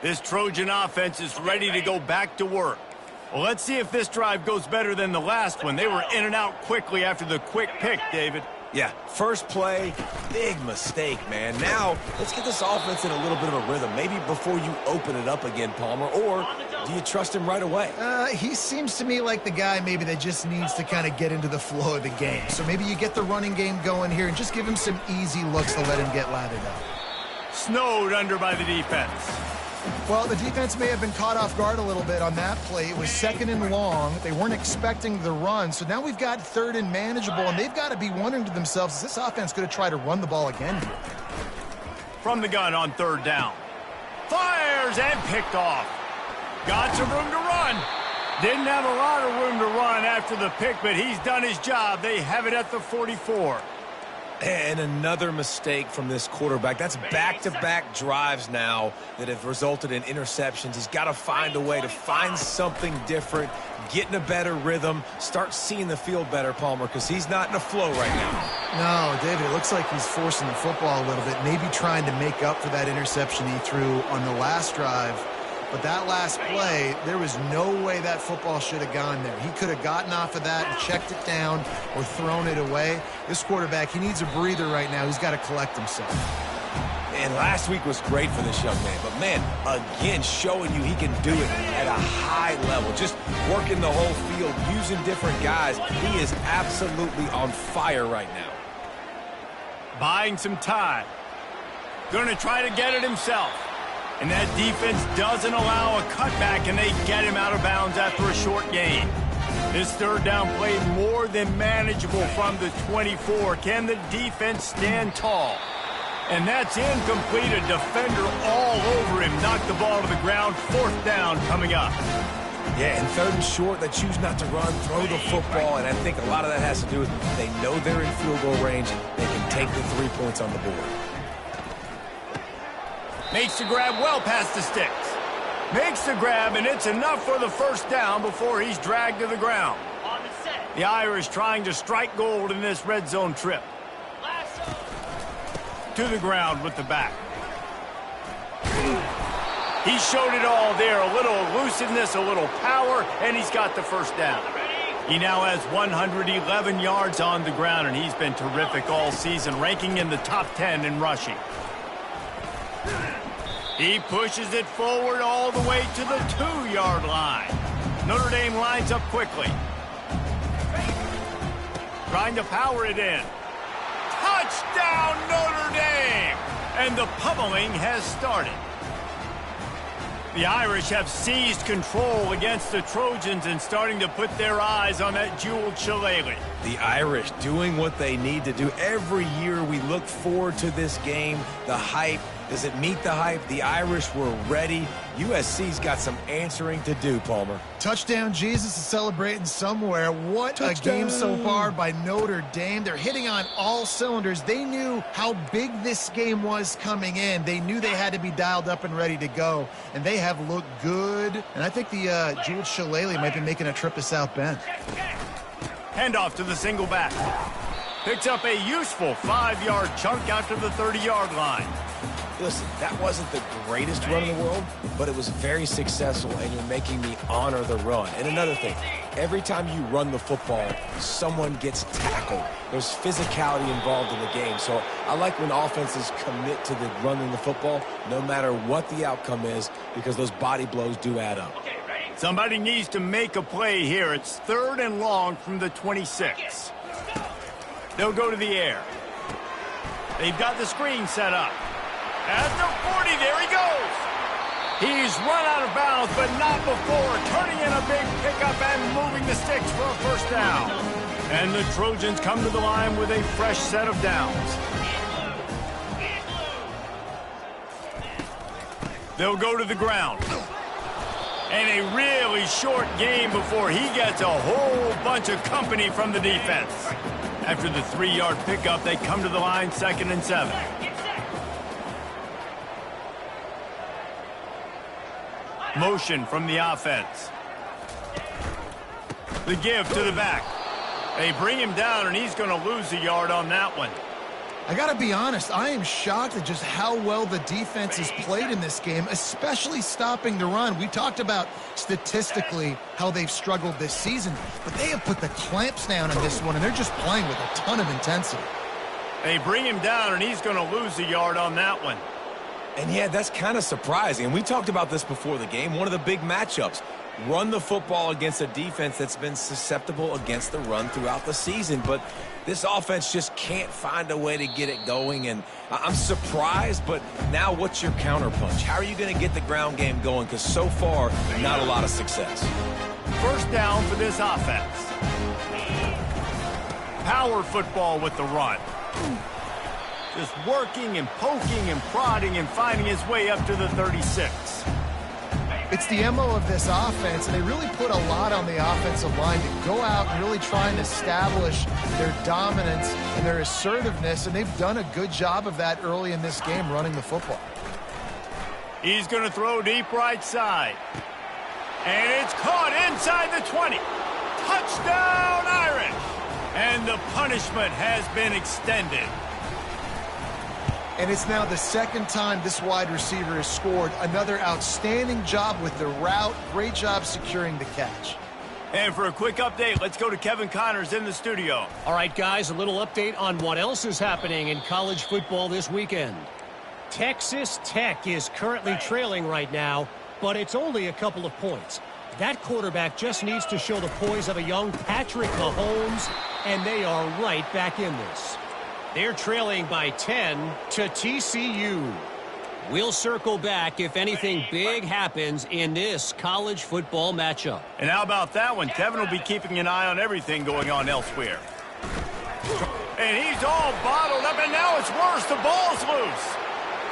This Trojan offense is ready to go back to work. Well, let's see if this drive goes better than the last one. They were in and out quickly after the quick pick, David. Yeah, first play, big mistake, man. Now, let's get this offense in a little bit of a rhythm. Maybe before you open it up again, Palmer, or do you trust him right away? He seems to me like the guy maybe that just needs to kind of get into the flow of the game. So maybe you get the running game going here and just give him some easy looks to let him get lathered up. Snowed under by the defense. Well, the defense may have been caught off guard a little bit on that play. It was 2nd and long. They weren't expecting the run, so now we've got 3rd and manageable, and they've got to be wondering to themselves, is this offense going to try to run the ball again here? From the gun on 3rd down. Fires and picked off. Got some room to run. Didn't have a lot of room to run after the pick, but he's done his job. They have it at the 44. And another mistake from this quarterback. That's back-to-back drives now that have resulted in interceptions. He's got to find a way to find something different, get in a better rhythm, start seeing the field better, Palmer, because he's not in a flow right now. No, David, it looks like he's forcing the football a little bit, maybe trying to make up for that interception he threw on the last drive. But that last play, there was no way that football should have gone there. He could have gotten off of that and checked it down or thrown it away. This quarterback, he needs a breather right now. He's got to collect himself. And last week was great for this young man. But, man, again, showing you he can do it at a high level. Just working the whole field, using different guys. He is absolutely on fire right now. Buying some time. Going to try to get it himself. And that defense doesn't allow a cutback, and they get him out of bounds after a short gain. This 3rd down play more than manageable from the 24. Can the defense stand tall? And that's incomplete. A defender all over him. Knocked the ball to the ground. 4th down coming up. Yeah, and 3rd and short, they choose not to run, throw the football, and I think a lot of that has to do with they know they're in field goal range. They can take the 3 points on the board. Makes the grab well past the sticks. Makes the grab, and it's enough for the 1st down before he's dragged to the ground. The Irish trying to strike gold in this red zone trip. To the ground with the back. He showed it all there. A little elusiveness, a little power, and he's got the 1st down. He now has 111 yards on the ground, and he's been terrific all season, ranking in the top 10 in rushing. He pushes it forward all the way to the 2-yard line. Notre Dame lines up quickly. Trying to power it in. Touchdown, Notre Dame! And the pummeling has started. The Irish have seized control against the Trojans and starting to put their eyes on that jeweled shillelagh. The Irish doing what they need to do. Every year we look forward to this game. The hype. Does it meet the hype? The Irish were ready. USC's got some answering to do, Palmer. Touchdown Jesus is celebrating somewhere. What touchdown. A game so far by Notre Dame. They're hitting on all cylinders. They knew how big this game was coming in. They knew they had to be dialed up and ready to go. And they have looked good. And I think the jeweled shillelagh might be making a trip to South Bend. Handoff to the single back. Picks up a useful 5-yard chunk out to the 30-yard line. Listen, that wasn't the greatest run in the world, but it was very successful, and you're making me honor the run. And another thing, every time you run the football, someone gets tackled. There's physicality involved in the game. So I like when offenses commit to the running the football, no matter what the outcome is, because those body blows do add up. Somebody needs to make a play here. It's 3rd and long from the 26. They'll go to the air. They've got the screen set up. At the 40, there he goes. He's run out of bounds, but not before turning in a big pickup and moving the sticks for a 1st down. And the Trojans come to the line with a fresh set of downs. They'll go to the ground. And a really short game before he gets a whole bunch of company from the defense. After the 3-yard pickup, they come to the line 2nd and 7. Motion from the offense. The give to the back. They bring him down, and he's going to lose a yard on that one. I got to be honest, I am shocked at just how well the defense has played in this game, especially stopping the run. We talked about statistically how they've struggled this season, but they have put the clamps down in this one, and they're just playing with a ton of intensity. They bring him down, and he's going to lose a yard on that one. And yeah, that's kind of surprising. And we talked about this before the game. One of the big matchups. Run the football against a defense that's been susceptible against the run throughout the season. But this offense just can't find a way to get it going. And I'm surprised, but now what's your counterpunch? How are you going to get the ground game going? Because so far, not a lot of success. First down for this offense. Power football with the run. Just working and poking and prodding and finding his way up to the 36. It's the MO of this offense, and they really put a lot on the offensive line to go out and really try and establish their dominance and their assertiveness, and they've done a good job of that early in this game running the football. He's going to throw deep right side. And it's caught inside the 20. Touchdown, Irish! And the punishment has been extended. And it's now the second time this wide receiver has scored. Another outstanding job with the route. Great job securing the catch. And for a quick update, let's go to Kevin Connors in the studio. All right, guys, a little update on what else is happening in college football this weekend. Texas Tech is currently trailing right now, but it's only a couple of points. That quarterback just needs to show the poise of a young Patrick Mahomes, and they are right back in this. They're trailing by 10 to TCU. We'll circle back if anything big happens in this college football matchup. And how about that one? Kevin will be keeping an eye on everything going on elsewhere. And he's all bottled up, and now it's worse. The ball's loose.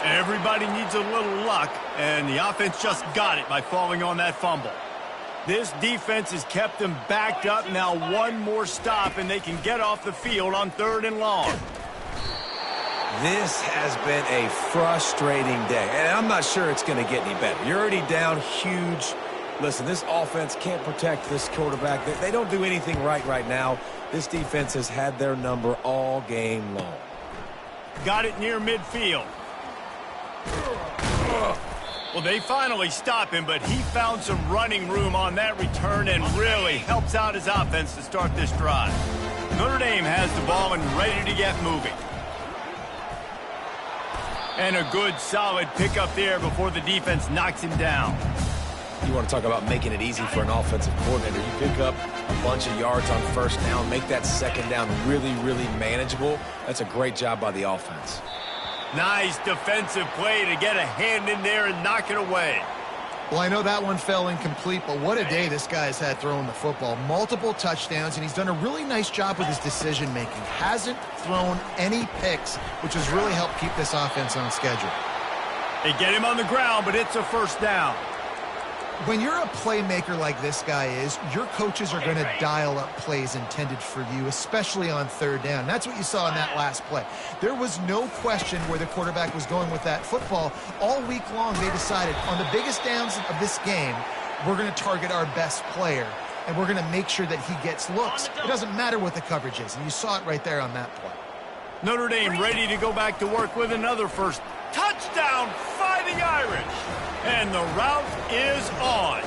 Everybody needs a little luck, and the offense just got it by falling on that fumble. This defense has kept them backed up. Now one more stop, and they can get off the field on 3rd and long. This has been a frustrating day, and I'm not sure it's going to get any better. You're already down huge. Listen, this offense can't protect this quarterback. They don't do anything right now. This defense has had their number all game long. Got it near midfield. Well, they finally stop him, but he found some running room on that return and really helps out his offense to start this drive. Notre Dame has the ball and ready to get moving. And a good, solid pickup there before the defense knocks him down. You want to talk about making it easy for an offensive coordinator. You pick up a bunch of yards on first down, make that second down really, really manageable. That's a great job by the offense. Nice defensive play to get a hand in there and knock it away. Well, I know that one fell incomplete, but what a day this guy's had throwing the football. Multiple touchdowns, and he's done a really nice job with his decision-making. Hasn't thrown any picks, which has really helped keep this offense on schedule. They get him on the ground, but it's a first down. When you're a playmaker like this guy is, your coaches are going to dial up plays intended for you, especially on 3rd down. That's what you saw in that last play. There was no question where the quarterback was going with that football. All week long, they decided on the biggest downs of this game, we're going to target our best player, and we're going to make sure that he gets looks. It doesn't matter what the coverage is, and you saw it right there on that play. Notre Dame ready to go back to work with another first touchdown, Fighting Irish. And the route is on.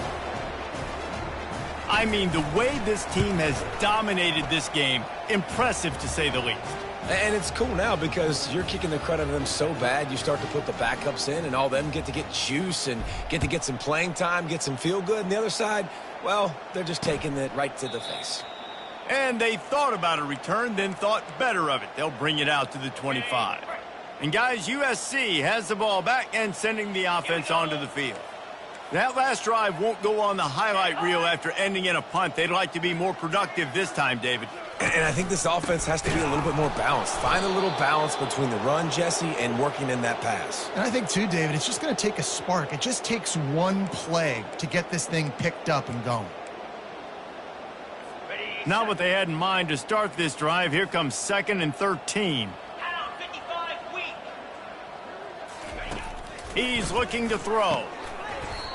I mean, the way this team has dominated this game, impressive to say the least. And it's cool now because you're kicking the credit of them so bad, you start to put the backups in, and all them get to get juice and get to get some playing time, get some feel good. And the other side, well, they're just taking it right to the face. And they thought about a return, then thought better of it. They'll bring it out to the 25. And guys, USC has the ball back and sending the offense onto the field. That last drive won't go on the highlight reel after ending in a punt. They'd like to be more productive this time, David. And I think this offense has to be a little bit more balanced. Find a little balance between the run, Jesse, and working in that pass. And I think, too, David, it's just going to take a spark. It just takes one play to get this thing picked up and going. Not what they had in mind to start this drive. Here comes 2nd and 13. He's looking to throw.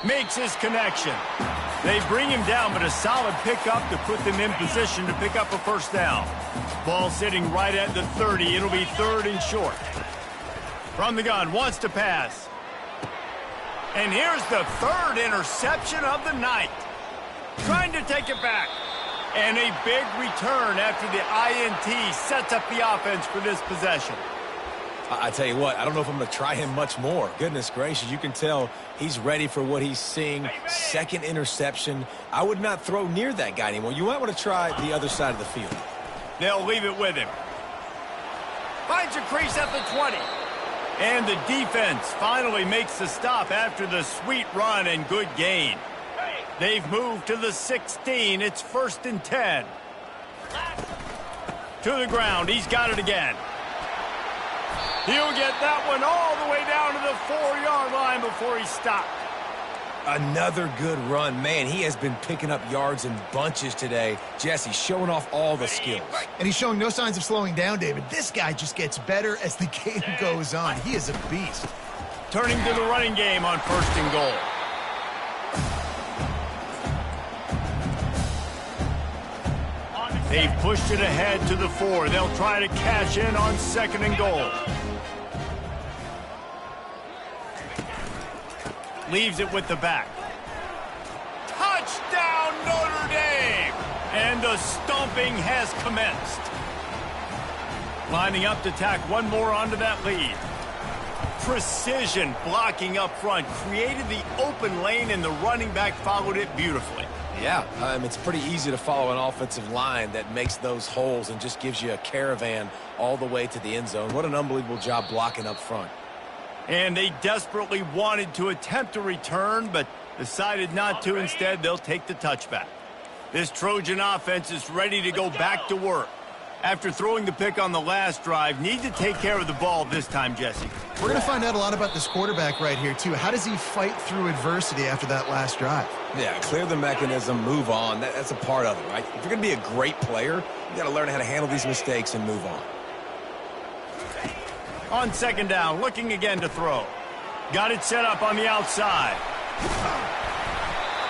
Makes his connection. They bring him down, but a solid pickup to put them in position to pick up a first down. Ball sitting right at the 30. It'll be 3rd and short. From the gun, wants to pass. And here's the 3rd interception of the night. Trying to take it back. And a big return after the INT sets up the offense for this possession. I tell you what, I don't know if I'm going to try him much more. Goodness gracious, you can tell he's ready for what he's seeing. 2nd interception. I would not throw near that guy anymore. You might want to try the other side of the field. They'll leave it with him. Finds a crease at the 20. And the defense finally makes the stop after the sweet run and good gain. They've moved to the 16. It's 1st and 10. To the ground. He's got it again. He'll get that one all the way down to the 4-yard line before he stopped. Another good run. Man, he has been picking up yards in bunches today. Jesse showing off all the skills. And he's showing no signs of slowing down, David. This guy just gets better as the game goes on. He is a beast. Turning to the running game on 1st and goal. They've pushed it ahead to the 4. They'll try to cash in on 2nd and goal. Leaves it with the back. Touchdown, Notre Dame! And the stomping has commenced. Lining up to tack one more onto that lead. Precision blocking up front. Created the open lane, and the running back followed it beautifully. Yeah, it's pretty easy to follow an offensive line that makes those holes and just gives you a caravan all the way to the end zone. What an unbelievable job blocking up front. And they desperately wanted to attempt a return, but decided not to. Instead, they'll take the touchback. This Trojan offense is ready to go back to work. After throwing the pick on the last drive, need to take care of the ball this time, Jesse. We're going to find out a lot about this quarterback right here, too. How does he fight through adversity after that last drive? Yeah, clear the mechanism, move on. That's a part of it, right? If you're going to be a great player, you got to learn how to handle these mistakes and move on. On 2nd down, looking again to throw. Got it set up on the outside.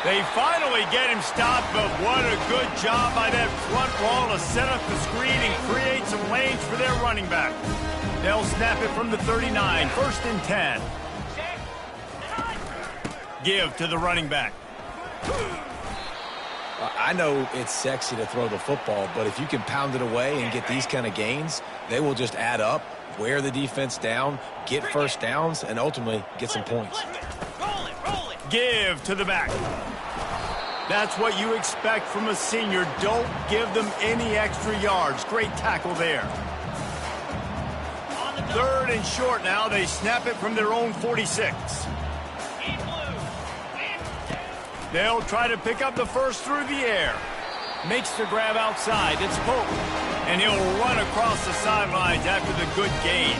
They finally get him stopped, but what a good job by that front wall to set up the screen and create some lanes for their running back. They'll snap it from the 39, 1st and 10. Give to the running back. I know it's sexy to throw the football, but if you can pound it away and get these kind of gains, they will just add up, wear the defense down, get first downs, and ultimately get some points. Give to the back. That's what you expect from a senior. Don't give them any extra yards. Great tackle there. 3rd and short now. They snap it from their own 46. They'll try to pick up the first through the air. Makes the grab outside. It's Pope. And he'll run across the sidelines after the good gain.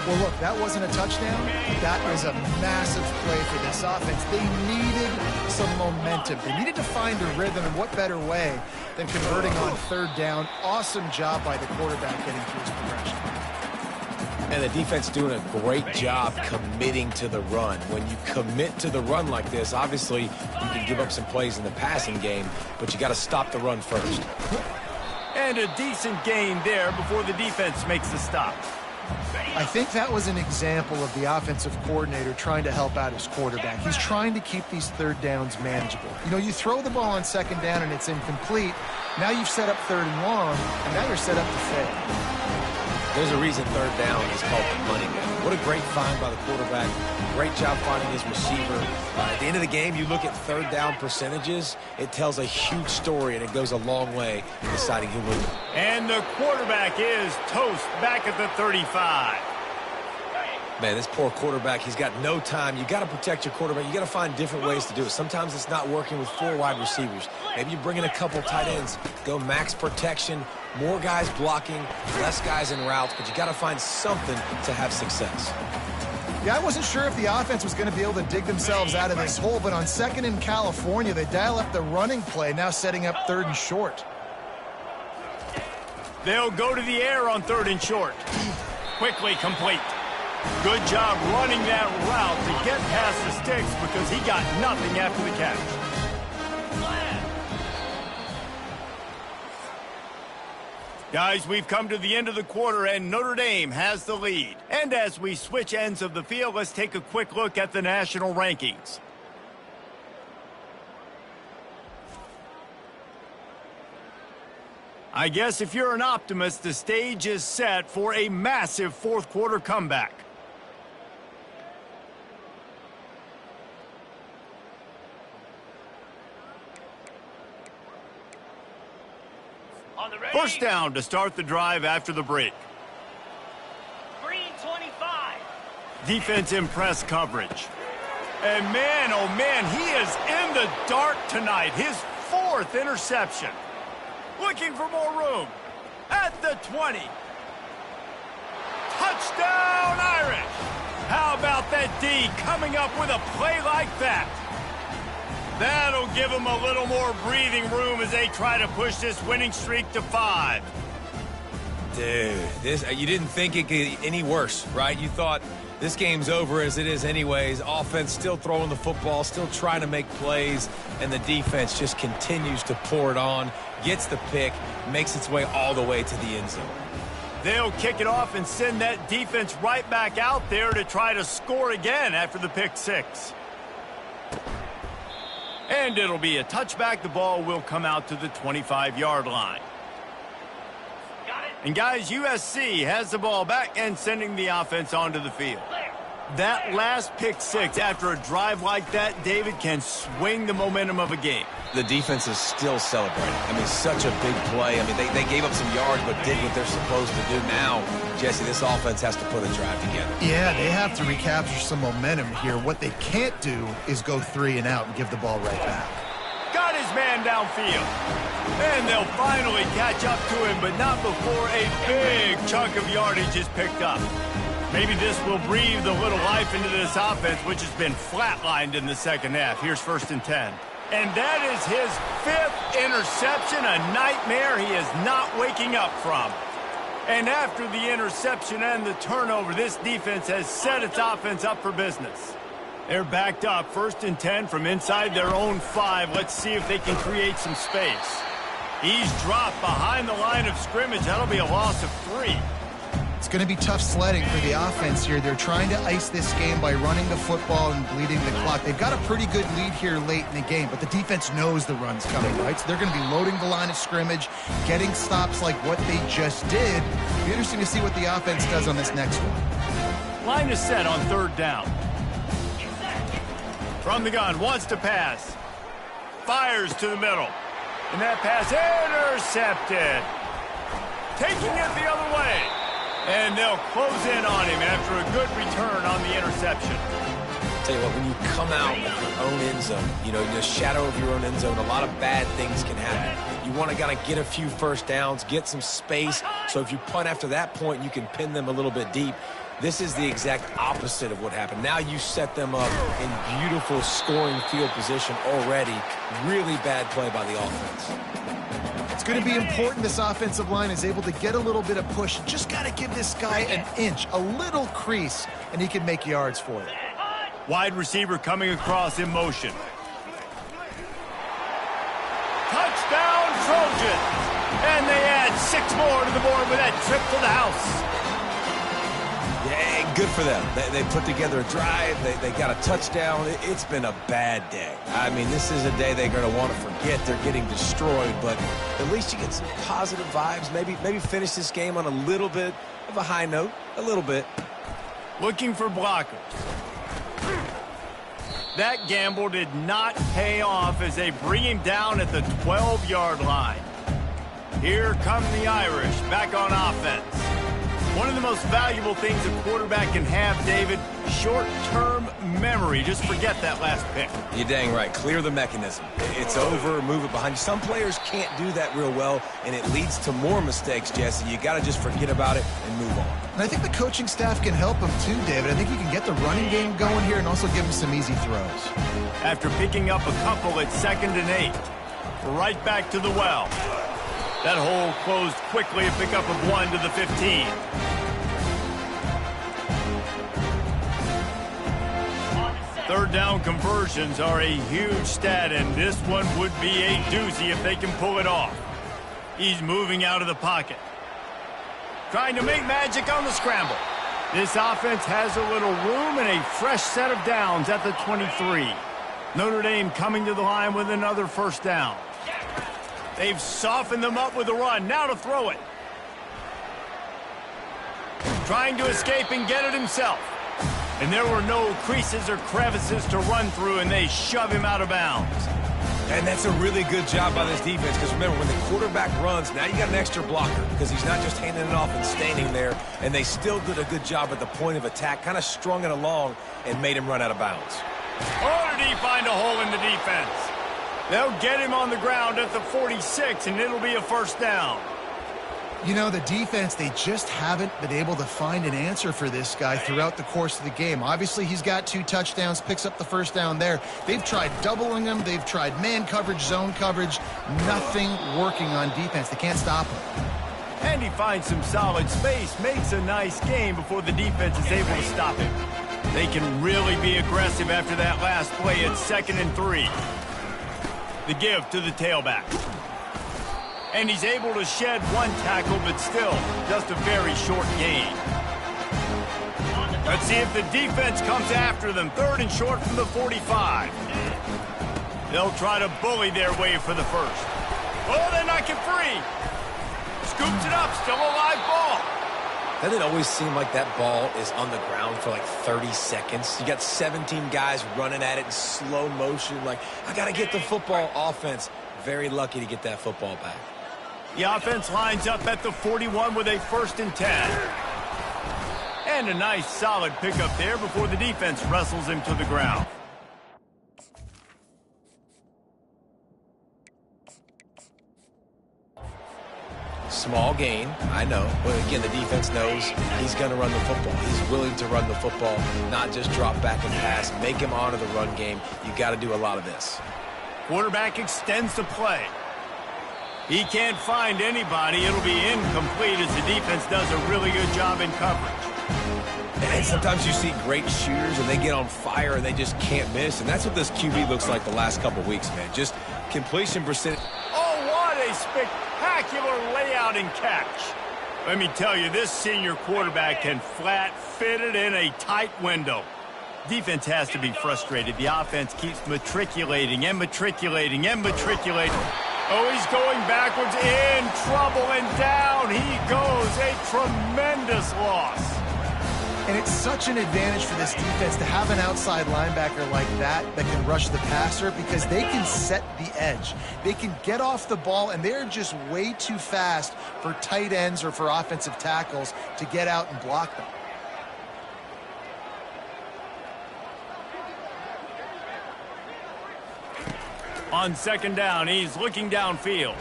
Well, look, that wasn't a touchdown. That was a massive play for this offense. They needed some momentum. They needed to find a rhythm, and what better way than converting on 3rd down. Awesome job by the quarterback getting through his progression. And the defense doing a great job committing to the run. When you commit to the run like this, obviously you can give up some plays in the passing game, but you got to stop the run first. And a decent gain there before the defense makes the stop. I think that was an example of the offensive coordinator trying to help out his quarterback. He's trying to keep these 3rd downs manageable. You know, you throw the ball on 2nd down and it's incomplete. Now you've set up 3rd and long, and now you're set up to fail. There's a reason 3rd down is called the money down. What a great find by the quarterback. Great job finding his receiver. At the end of the game, you look at 3rd down percentages. It tells a huge story, and it goes a long way in deciding who wins. And the quarterback is toast back at the 35. Man, this poor quarterback, he's got no time. You got to protect your quarterback. You got to find different ways to do it. Sometimes it's not working with 4 wide receivers. Maybe you bring in a couple tight ends, go max protection, more guys blocking, less guys in routes, but you got to find something to have success. Yeah, I wasn't sure if the offense was going to be able to dig themselves out of this hole, but on 2nd in California, they dial up the running play, now setting up 3rd and short. They'll go to the air on 3rd and short. Quickly complete. Good job running that route to get past the sticks because he got nothing after the catch. Guys, we've come to the end of the quarter, and Notre Dame has the lead. And as we switch ends of the field, let's take a quick look at the national rankings. I guess if you're an optimist, the stage is set for a massive 4th quarter comeback. First down to start the drive after the break. Green 25. Defense in press coverage. And man, oh man, he is in the dark tonight. His 4th interception. Looking for more room. At the 20. Touchdown, Irish. How about that D coming up with a play like that? That'll give them a little more breathing room as they try to push this winning streak to 5. Dude, you didn't think it could get any worse, right? You thought this game's over as it is anyways. Offense still throwing the football, still trying to make plays, and the defense just continues to pour it on, gets the pick, makes its way all the way to the end zone. They'll kick it off and send that defense right back out there to try to score again after the pick 6. And it'll be a touchback. The ball will come out to the 25-yard line. And guys, USC has the ball back and sending the offense onto the field. That last pick 6 after a drive like that, David, can swing the momentum of a game. The defense is still celebrating. I mean, such a big play. I mean, they gave up some yards but did what they're supposed to do. Now, Jesse, this offense has to put a drive together. Yeah, they have to recapture some momentum here. What they can't do is go 3 and out and give the ball right back. Got his man downfield. And they'll finally catch up to him, but not before a big chunk of yardage is picked up. Maybe this will breathe a little life into this offense, which has been flatlined in the second half. Here's 1st and 10. And that is his 5th interception, a nightmare he is not waking up from. And after the interception and the turnover, this defense has set its offense up for business. They're backed up, 1st and 10 from inside their own 5. Let's see if they can create some space. He's dropped behind the line of scrimmage. That'll be a loss of 3. It's going to be tough sledding for the offense here. They're trying to ice this game by running the football and bleeding the clock. They've got a pretty good lead here late in the game, but the defense knows the run's coming, right? So they're going to be loading the line of scrimmage, getting stops like what they just did. It'll be interesting to see what the offense does on this next one. Line is set on 3rd down. From the gun, wants to pass. Fires to the middle. And that pass intercepted. Taking it the other way. And they'll close in on him after a good return on the interception. Tell you what, when you come out of your own end zone, you know, in the shadow of your own end zone, a lot of bad things can happen. You want to kind of get a few first downs, get some space, so if you punt after that point, you can pin them a little bit deep. This is the exact opposite of what happened. Now you set them up in beautiful scoring field position already. Really bad play by the offense. It's going to be important this offensive line is able to get a little bit of push. Just got to give this guy an inch, a little crease, and he can make yards for it. Wide receiver coming across in motion. Touchdown, Trojans! And they add 6 more to the board with that trip to the house. Yeah, good for them. They put together a drive. They got a touchdown. It's been a bad day. I mean, this is a day they're going to want to forget. They're getting destroyed, but at least you get some positive vibes. Maybe finish this game on a little bit of a high note. A little bit. Looking for blockers. That gamble did not pay off as they bring him down at the 12-yard line. Here come the Irish back on offense. One of the most valuable things a quarterback can have, David, short-term memory. Just forget that last pick. You're dang right. Clear the mechanism. It's over, move it behind you. Some players can't do that real well, and it leads to more mistakes, Jesse. You got to just forget about it and move on. And I think the coaching staff can help him too, David. I think you can get the running game going here and also give him some easy throws. After picking up a couple at 2nd and 8, right back to the well. That hole closed quickly, a pickup of 1 to the 15. Third down conversions are a huge stat, and this one would be a doozy if they can pull it off. He's moving out of the pocket. Trying to make magic on the scramble. This offense has a little room and a fresh set of downs at the 23. Notre Dame coming to the line with another first down. They've softened them up with the run. Now to throw it. Trying to escape and get it himself. And there were no creases or crevices to run through, and they shove him out of bounds. And that's a really good job by this defense, because remember, when the quarterback runs, now you got an extra blocker, because he's not just handing it off and standing there, and they still did a good job at the point of attack, kind of strung it along and made him run out of bounds. Oh, did he find a hole in the defense? They'll get him on the ground at the 46, and it'll be a first down. You know, the defense, they just haven't been able to find an answer for this guy throughout the course of the game. Obviously, he's got 2 touchdowns, picks up the first down there. They've tried doubling him. They've tried man coverage, zone coverage. Nothing working on defense. They can't stop him. And he finds some solid space, makes a nice game before the defense is able to stop him. They can really be aggressive after that last play at 2nd and 3. The give to the tailback. And he's able to shed 1 tackle, but still just a very short gain. Let's see if the defense comes after them. 3rd and short from the 45. They'll try to bully their way for the first. Oh, they knock it free. Scoops it up, still a live ball. Doesn't it always seem like that ball is on the ground for like 30 seconds? You got 17 guys running at it in slow motion. Like, I got to get the football. Offense, very lucky to get that football back. The offense lines up at the 41 with a 1st and 10. And a nice solid pickup there before the defense wrestles him to the ground. Small gain, I know. But again, the defense knows he's going to run the football. He's willing to run the football, not just drop back and pass. Make him honor the run game. You got to do a lot of this. Quarterback extends the play. He can't find anybody. It'll be incomplete as the defense does a really good job in coverage. And sometimes you see great shooters and they get on fire and they just can't miss. And that's what this QB looks like the last couple weeks, man. Just completion percentage. Oh, what a spectacular layout and catch. Let me tell you, this senior quarterback can flat fit it in a tight window. Defense has to be frustrated. The offense keeps matriculating and matriculating and matriculating. Oh, he's going backwards, in trouble, and down he goes. A tremendous loss. And it's such an advantage for this defense to have an outside linebacker like that can rush the passer, because they can set the edge. They can get off the ball, and they're just way too fast for tight ends or for offensive tackles to get out and block them. On 2nd down, he's looking downfield.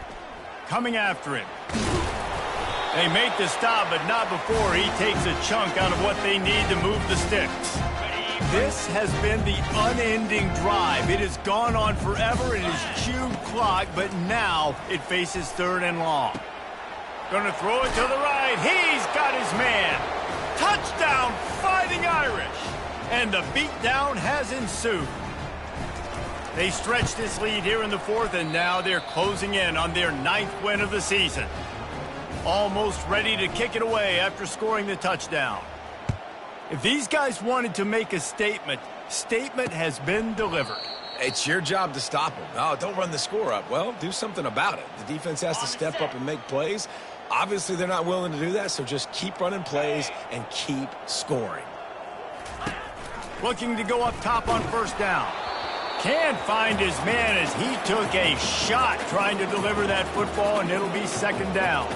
Coming after him. They make the stop, but not before he takes a chunk out of what they need to move the sticks. This has been the unending drive. It has gone on forever. It has chewed clock, but now it faces 3rd and long. Gonna throw it to the right. He's got his man. Touchdown, Fighting Irish. And the beatdown has ensued. They stretched this lead here in the 4th, and now they're closing in on their 9th win of the season. Almost ready to kick it away after scoring the touchdown. If these guys wanted to make a statement has been delivered. It's your job to stop them. Oh, don't run the score up. Well, do something about it. The defense has to step up and make plays. Obviously, they're not willing to do that, so just keep running plays and keep scoring. Looking to go up top on 1st down. Can't find his man as he took a shot trying to deliver that football, and it'll be 2nd down.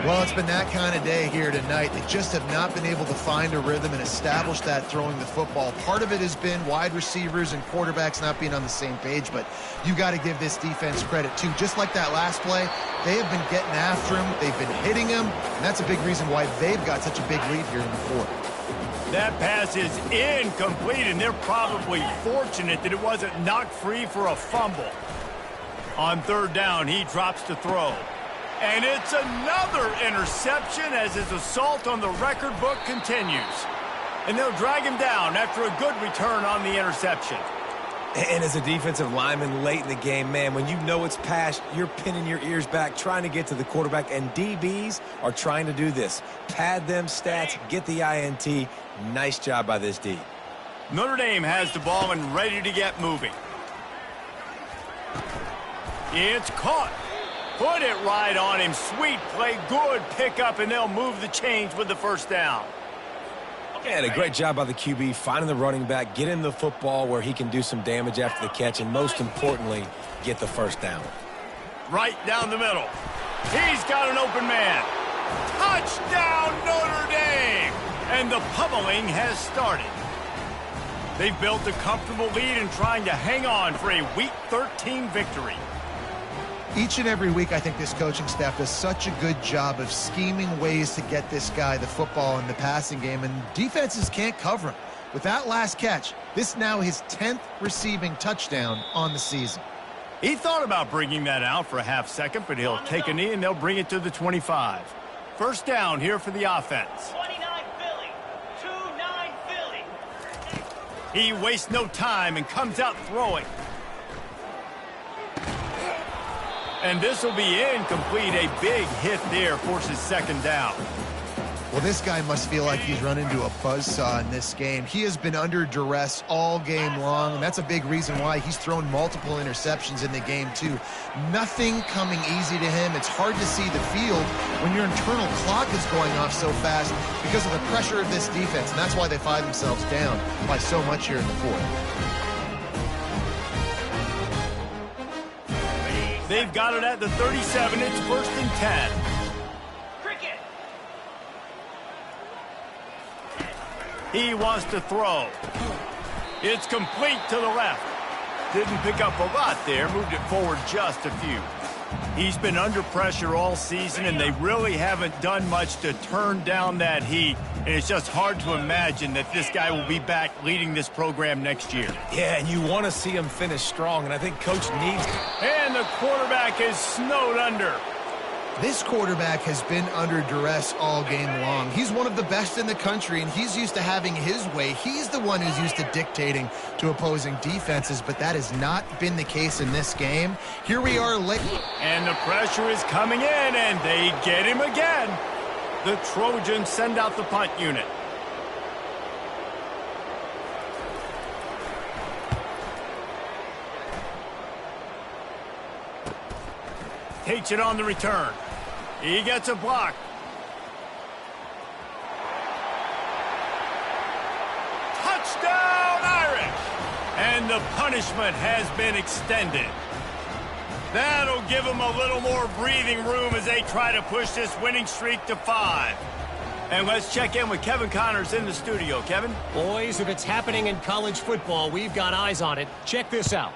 Well, it's been that kind of day here tonight. They just have not been able to find a rhythm and establish that throwing the football. Part of it has been wide receivers and quarterbacks not being on the same page, but you got to give this defense credit too. Just like that last play, they have been getting after him. They've been hitting him, and that's a big reason why they've got such a big lead here in the fourth. That pass is incomplete, and they're probably fortunate that it wasn't knocked free for a fumble. On third down, he drops to throw. And it's another interception as his assault on the record book continues. And they'll drag him down after a good return on the interception. And as a defensive lineman late in the game, man, when you know it's past, you're pinning your ears back, trying to get to the quarterback, and DBs are trying to do this. Pad them stats, get the INT. Nice job by this D. Notre Dame has the ball and ready to get moving. It's caught. Put it right on him. Sweet play, good pickup, and they'll move the chains with the first down. And a great job by the QB finding the running back, get him the football where he can do some damage after the catch, and most importantly, get the first down. Right down the middle. He's got an open man. Touchdown, Notre Dame! And the pummeling has started. They've built a comfortable lead and trying to hang on for a Week 13 victory. Each and every week, I think this coaching staff does such a good job of scheming ways to get this guy the football in the passing game, and defenses can't cover him. With that last catch, this now his 10th receiving touchdown on the season. He thought about bringing that out for a half second, but he'll take a knee and they'll bring it to the 25. First down here for the offense. 29 Philly. 2-9 Philly. He wastes no time and comes out throwing. And this will be incomplete. A big hit there forces second down. Well, this guy must feel like he's run into a buzzsaw in this game. He has been under duress all game long, and that's a big reason why he's thrown multiple interceptions in the game, too. Nothing coming easy to him. It's hard to see the field when your internal clock is going off so fast because of the pressure of this defense, and that's why they find themselves down by so much here in the fourth. They've got it at the 37. It's first and 10. Cricket. He wants to throw. It's complete to the left. Didn't pick up a lot there. Moved it forward just a few. He's been under pressure all season, and they really haven't done much to turn down that heat. And it's just hard to imagine that this guy will be back leading this program next year. Yeah, and you want to see him finish strong, and I think Coach needs... And the quarterback is snowed under. This quarterback has been under duress all game long. He's one of the best in the country, and he's used to having his way. He's the one who's used to dictating to opposing defenses, but that has not been the case in this game. Here we are late. And the pressure is coming in, and they get him again. The Trojans send out the punt unit. Takes it on the return. He gets a block. Touchdown, Irish! And the punishment has been extended. That'll give them a little more breathing room as they try to push this winning streak to 5. And let's check in with Kevin Connors in the studio. Kevin? Boys, if it's happening in college football, we've got eyes on it. Check this out.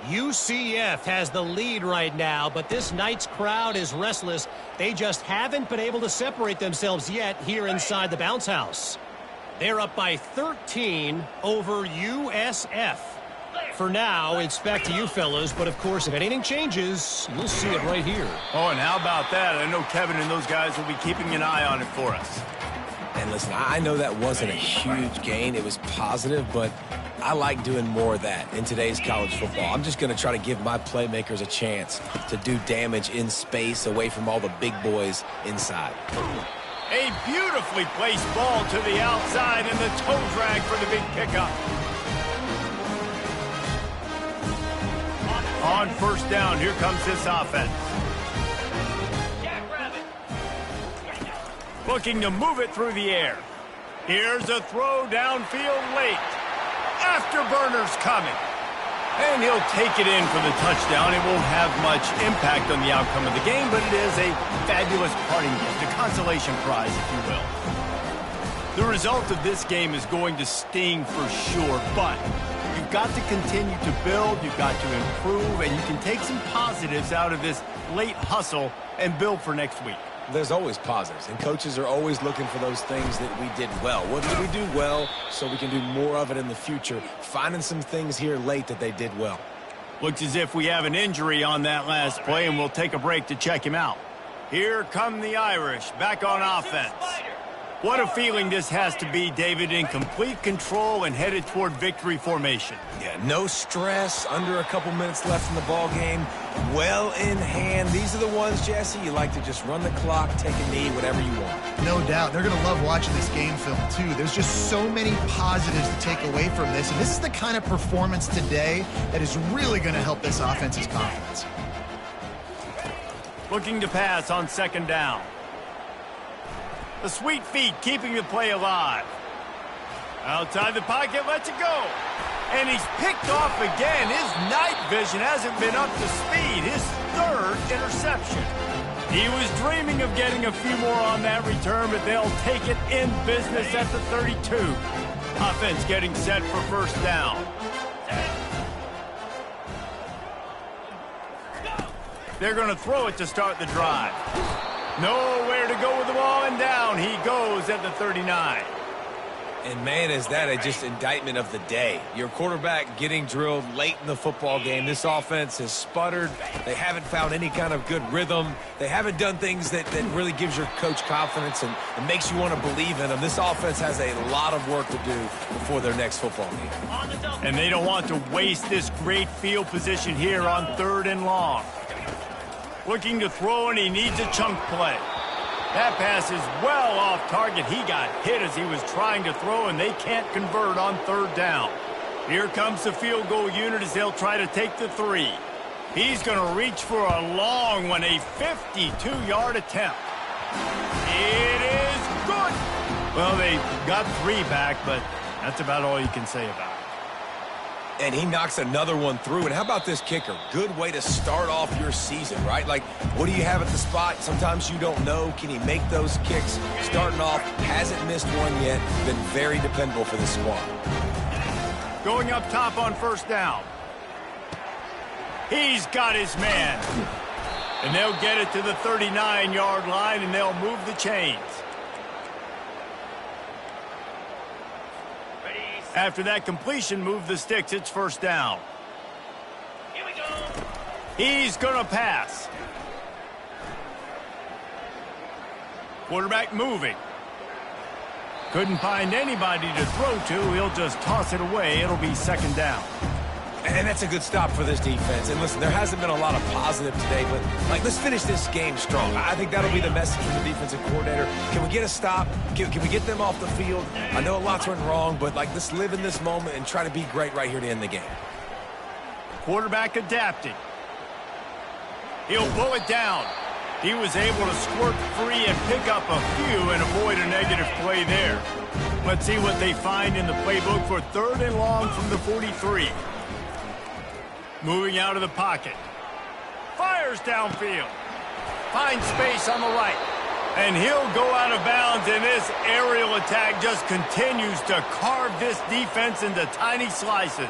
UCF has the lead right now, but this night's crowd is restless. They just haven't been able to separate themselves yet here inside the bounce house. They're up by 13 over USF. For now, it's back to you fellas, but of course, if anything changes, you'll see it right here. Oh, and how about that? I know Kevin and those guys will be keeping an eye on it for us. And listen, I know that wasn't a huge gain. It was positive, but I like doing more of that in today's college football. I'm just going to try to give my playmakers a chance to do damage in space away from all the big boys inside. A beautifully placed ball to the outside and the toe drag for the big pickup. On first down, here comes this offense. Looking to move it through the air. Here's a throw downfield late. Afterburners coming. And he'll take it in for the touchdown. It won't have much impact on the outcome of the game, but it is a fabulous parting gift, a consolation prize, if you will. The result of this game is going to sting for sure, but you've got to continue to build, you've got to improve, and you can take some positives out of this late hustle and build for next week. There's always positives, and coaches are always looking for those things that we did well. What did we do well so we can do more of it in the future? Finding some things here late that they did well. Looks as if we have an injury on that last play, and we'll take a break to check him out. Here come the Irish, back on offense. What a feeling this has to be, David, in complete control and headed toward victory formation. Yeah, no stress, under a couple minutes left in the ball game, well in hand. These are the ones, Jesse, you like to just run the clock, take a knee, whatever you want. No doubt. They're going to love watching this game film, too. There's just so many positives to take away from this, and this is the kind of performance today that is really going to help this offense's confidence. Looking to pass on second down. The sweet feet keeping the play alive. Outside the pocket, lets it go. And he's picked off again. His night vision hasn't been up to speed. His third interception. He was dreaming of getting a few more on that return, but they'll take it in business at the 32. Offense getting set for first down. They're going to throw it to start the drive. Nowhere to go with the ball, and down he goes at the 39. And, man, is that a just indictment of the day. Your quarterback getting drilled late in the football game. This offense has sputtered. They haven't found any kind of good rhythm. They haven't done things that really gives your coach confidence and makes you want to believe in them. This offense has a lot of work to do before their next football game. And they don't want to waste this great field position here on third and long. Looking to throw, and he needs a chunk play. That pass is well off target. He got hit as he was trying to throw, and they can't convert on third down. Here comes the field goal unit as they'll try to take the 3. He's going to reach for a long one, a 52-yard attempt. It is good. Well, they got 3 back, but that's about all you can say about it. And he knocks another one through. And how about this kicker? Good way to start off your season, right? Like, what do you have at the spot? Sometimes you don't know. Can he make those kicks? Starting off, hasn't missed one yet. Been very dependable for the squad. Going up top on first down. He's got his man. And they'll get it to the 39-yard line, and they'll move the chains. After that completion, move the sticks. It's first down. Here we go. He's going to pass. Quarterback moving. Couldn't find anybody to throw to. He'll just toss it away. It'll be second down. And that's a good stop for this defense. And listen, there hasn't been a lot of positive today, but, like, let's finish this game strong. I think that'll be the message from the defensive coordinator. Can we get a stop? Can we get them off the field? I know a lot's went wrong, but, like, let's live in this moment and try to be great right here to end the game. Quarterback adapting. He'll pull it down. He was able to squirt free and pick up a few and avoid a negative play there. Let's see what they find in the playbook for third and long from the 43. Moving out of the pocket. Fires downfield. Finds space on the right. And he'll go out of bounds, and this aerial attack just continues to carve this defense into tiny slices.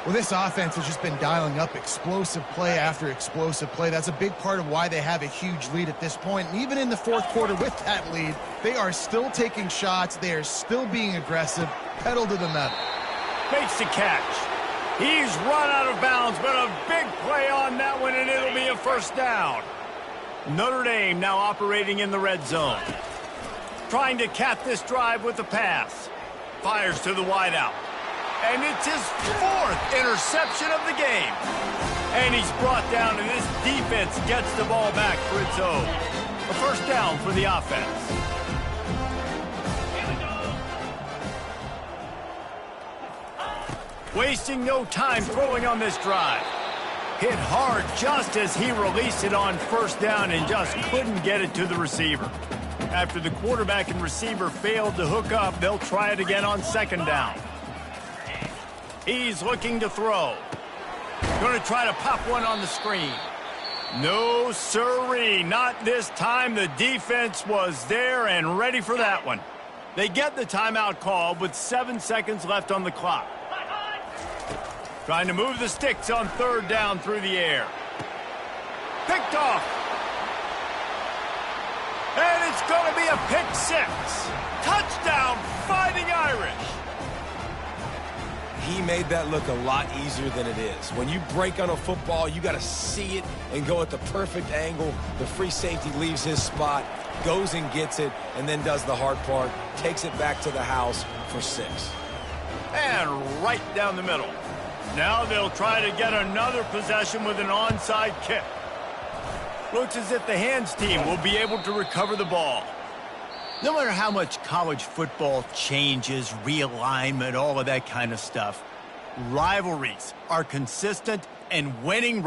Well, this offense has just been dialing up explosive play after explosive play. That's a big part of why they have a huge lead at this point. And even in the fourth quarter with that lead, they are still taking shots. They are still being aggressive. Pedal to the metal. Makes the catch. He's run out of bounds, but a big play on that one, and it'll be a first down. Notre Dame now operating in the red zone. Trying to cap this drive with a pass. Fires to the wideout. And it's his 4th interception of the game. And he's brought down, and this defense gets the ball back for its own. A first down for the offense. Wasting no time throwing on this drive. Hit hard just as he released it on first down and just couldn't get it to the receiver. After the quarterback and receiver failed to hook up, they'll try it again on second down. He's looking to throw. Going to try to pop one on the screen. No, sirree, not this time. The defense was there and ready for that one. They get the timeout call with 7 seconds left on the clock. Trying to move the sticks on third down through the air. Picked off. And it's going to be a pick six. Touchdown, Fighting Irish. He made that look a lot easier than it is. When you break on a football, you got to see it and go at the perfect angle. The free safety leaves his spot, goes and gets it, and then does the hard part, takes it back to the house for 6. And right down the middle. Now they'll try to get another possession with an onside kick. Looks as if the hands team will be able to recover the ball. No matter how much college football changes, realignment, all of that kind of stuff, rivalries are consistent, and winning rivalries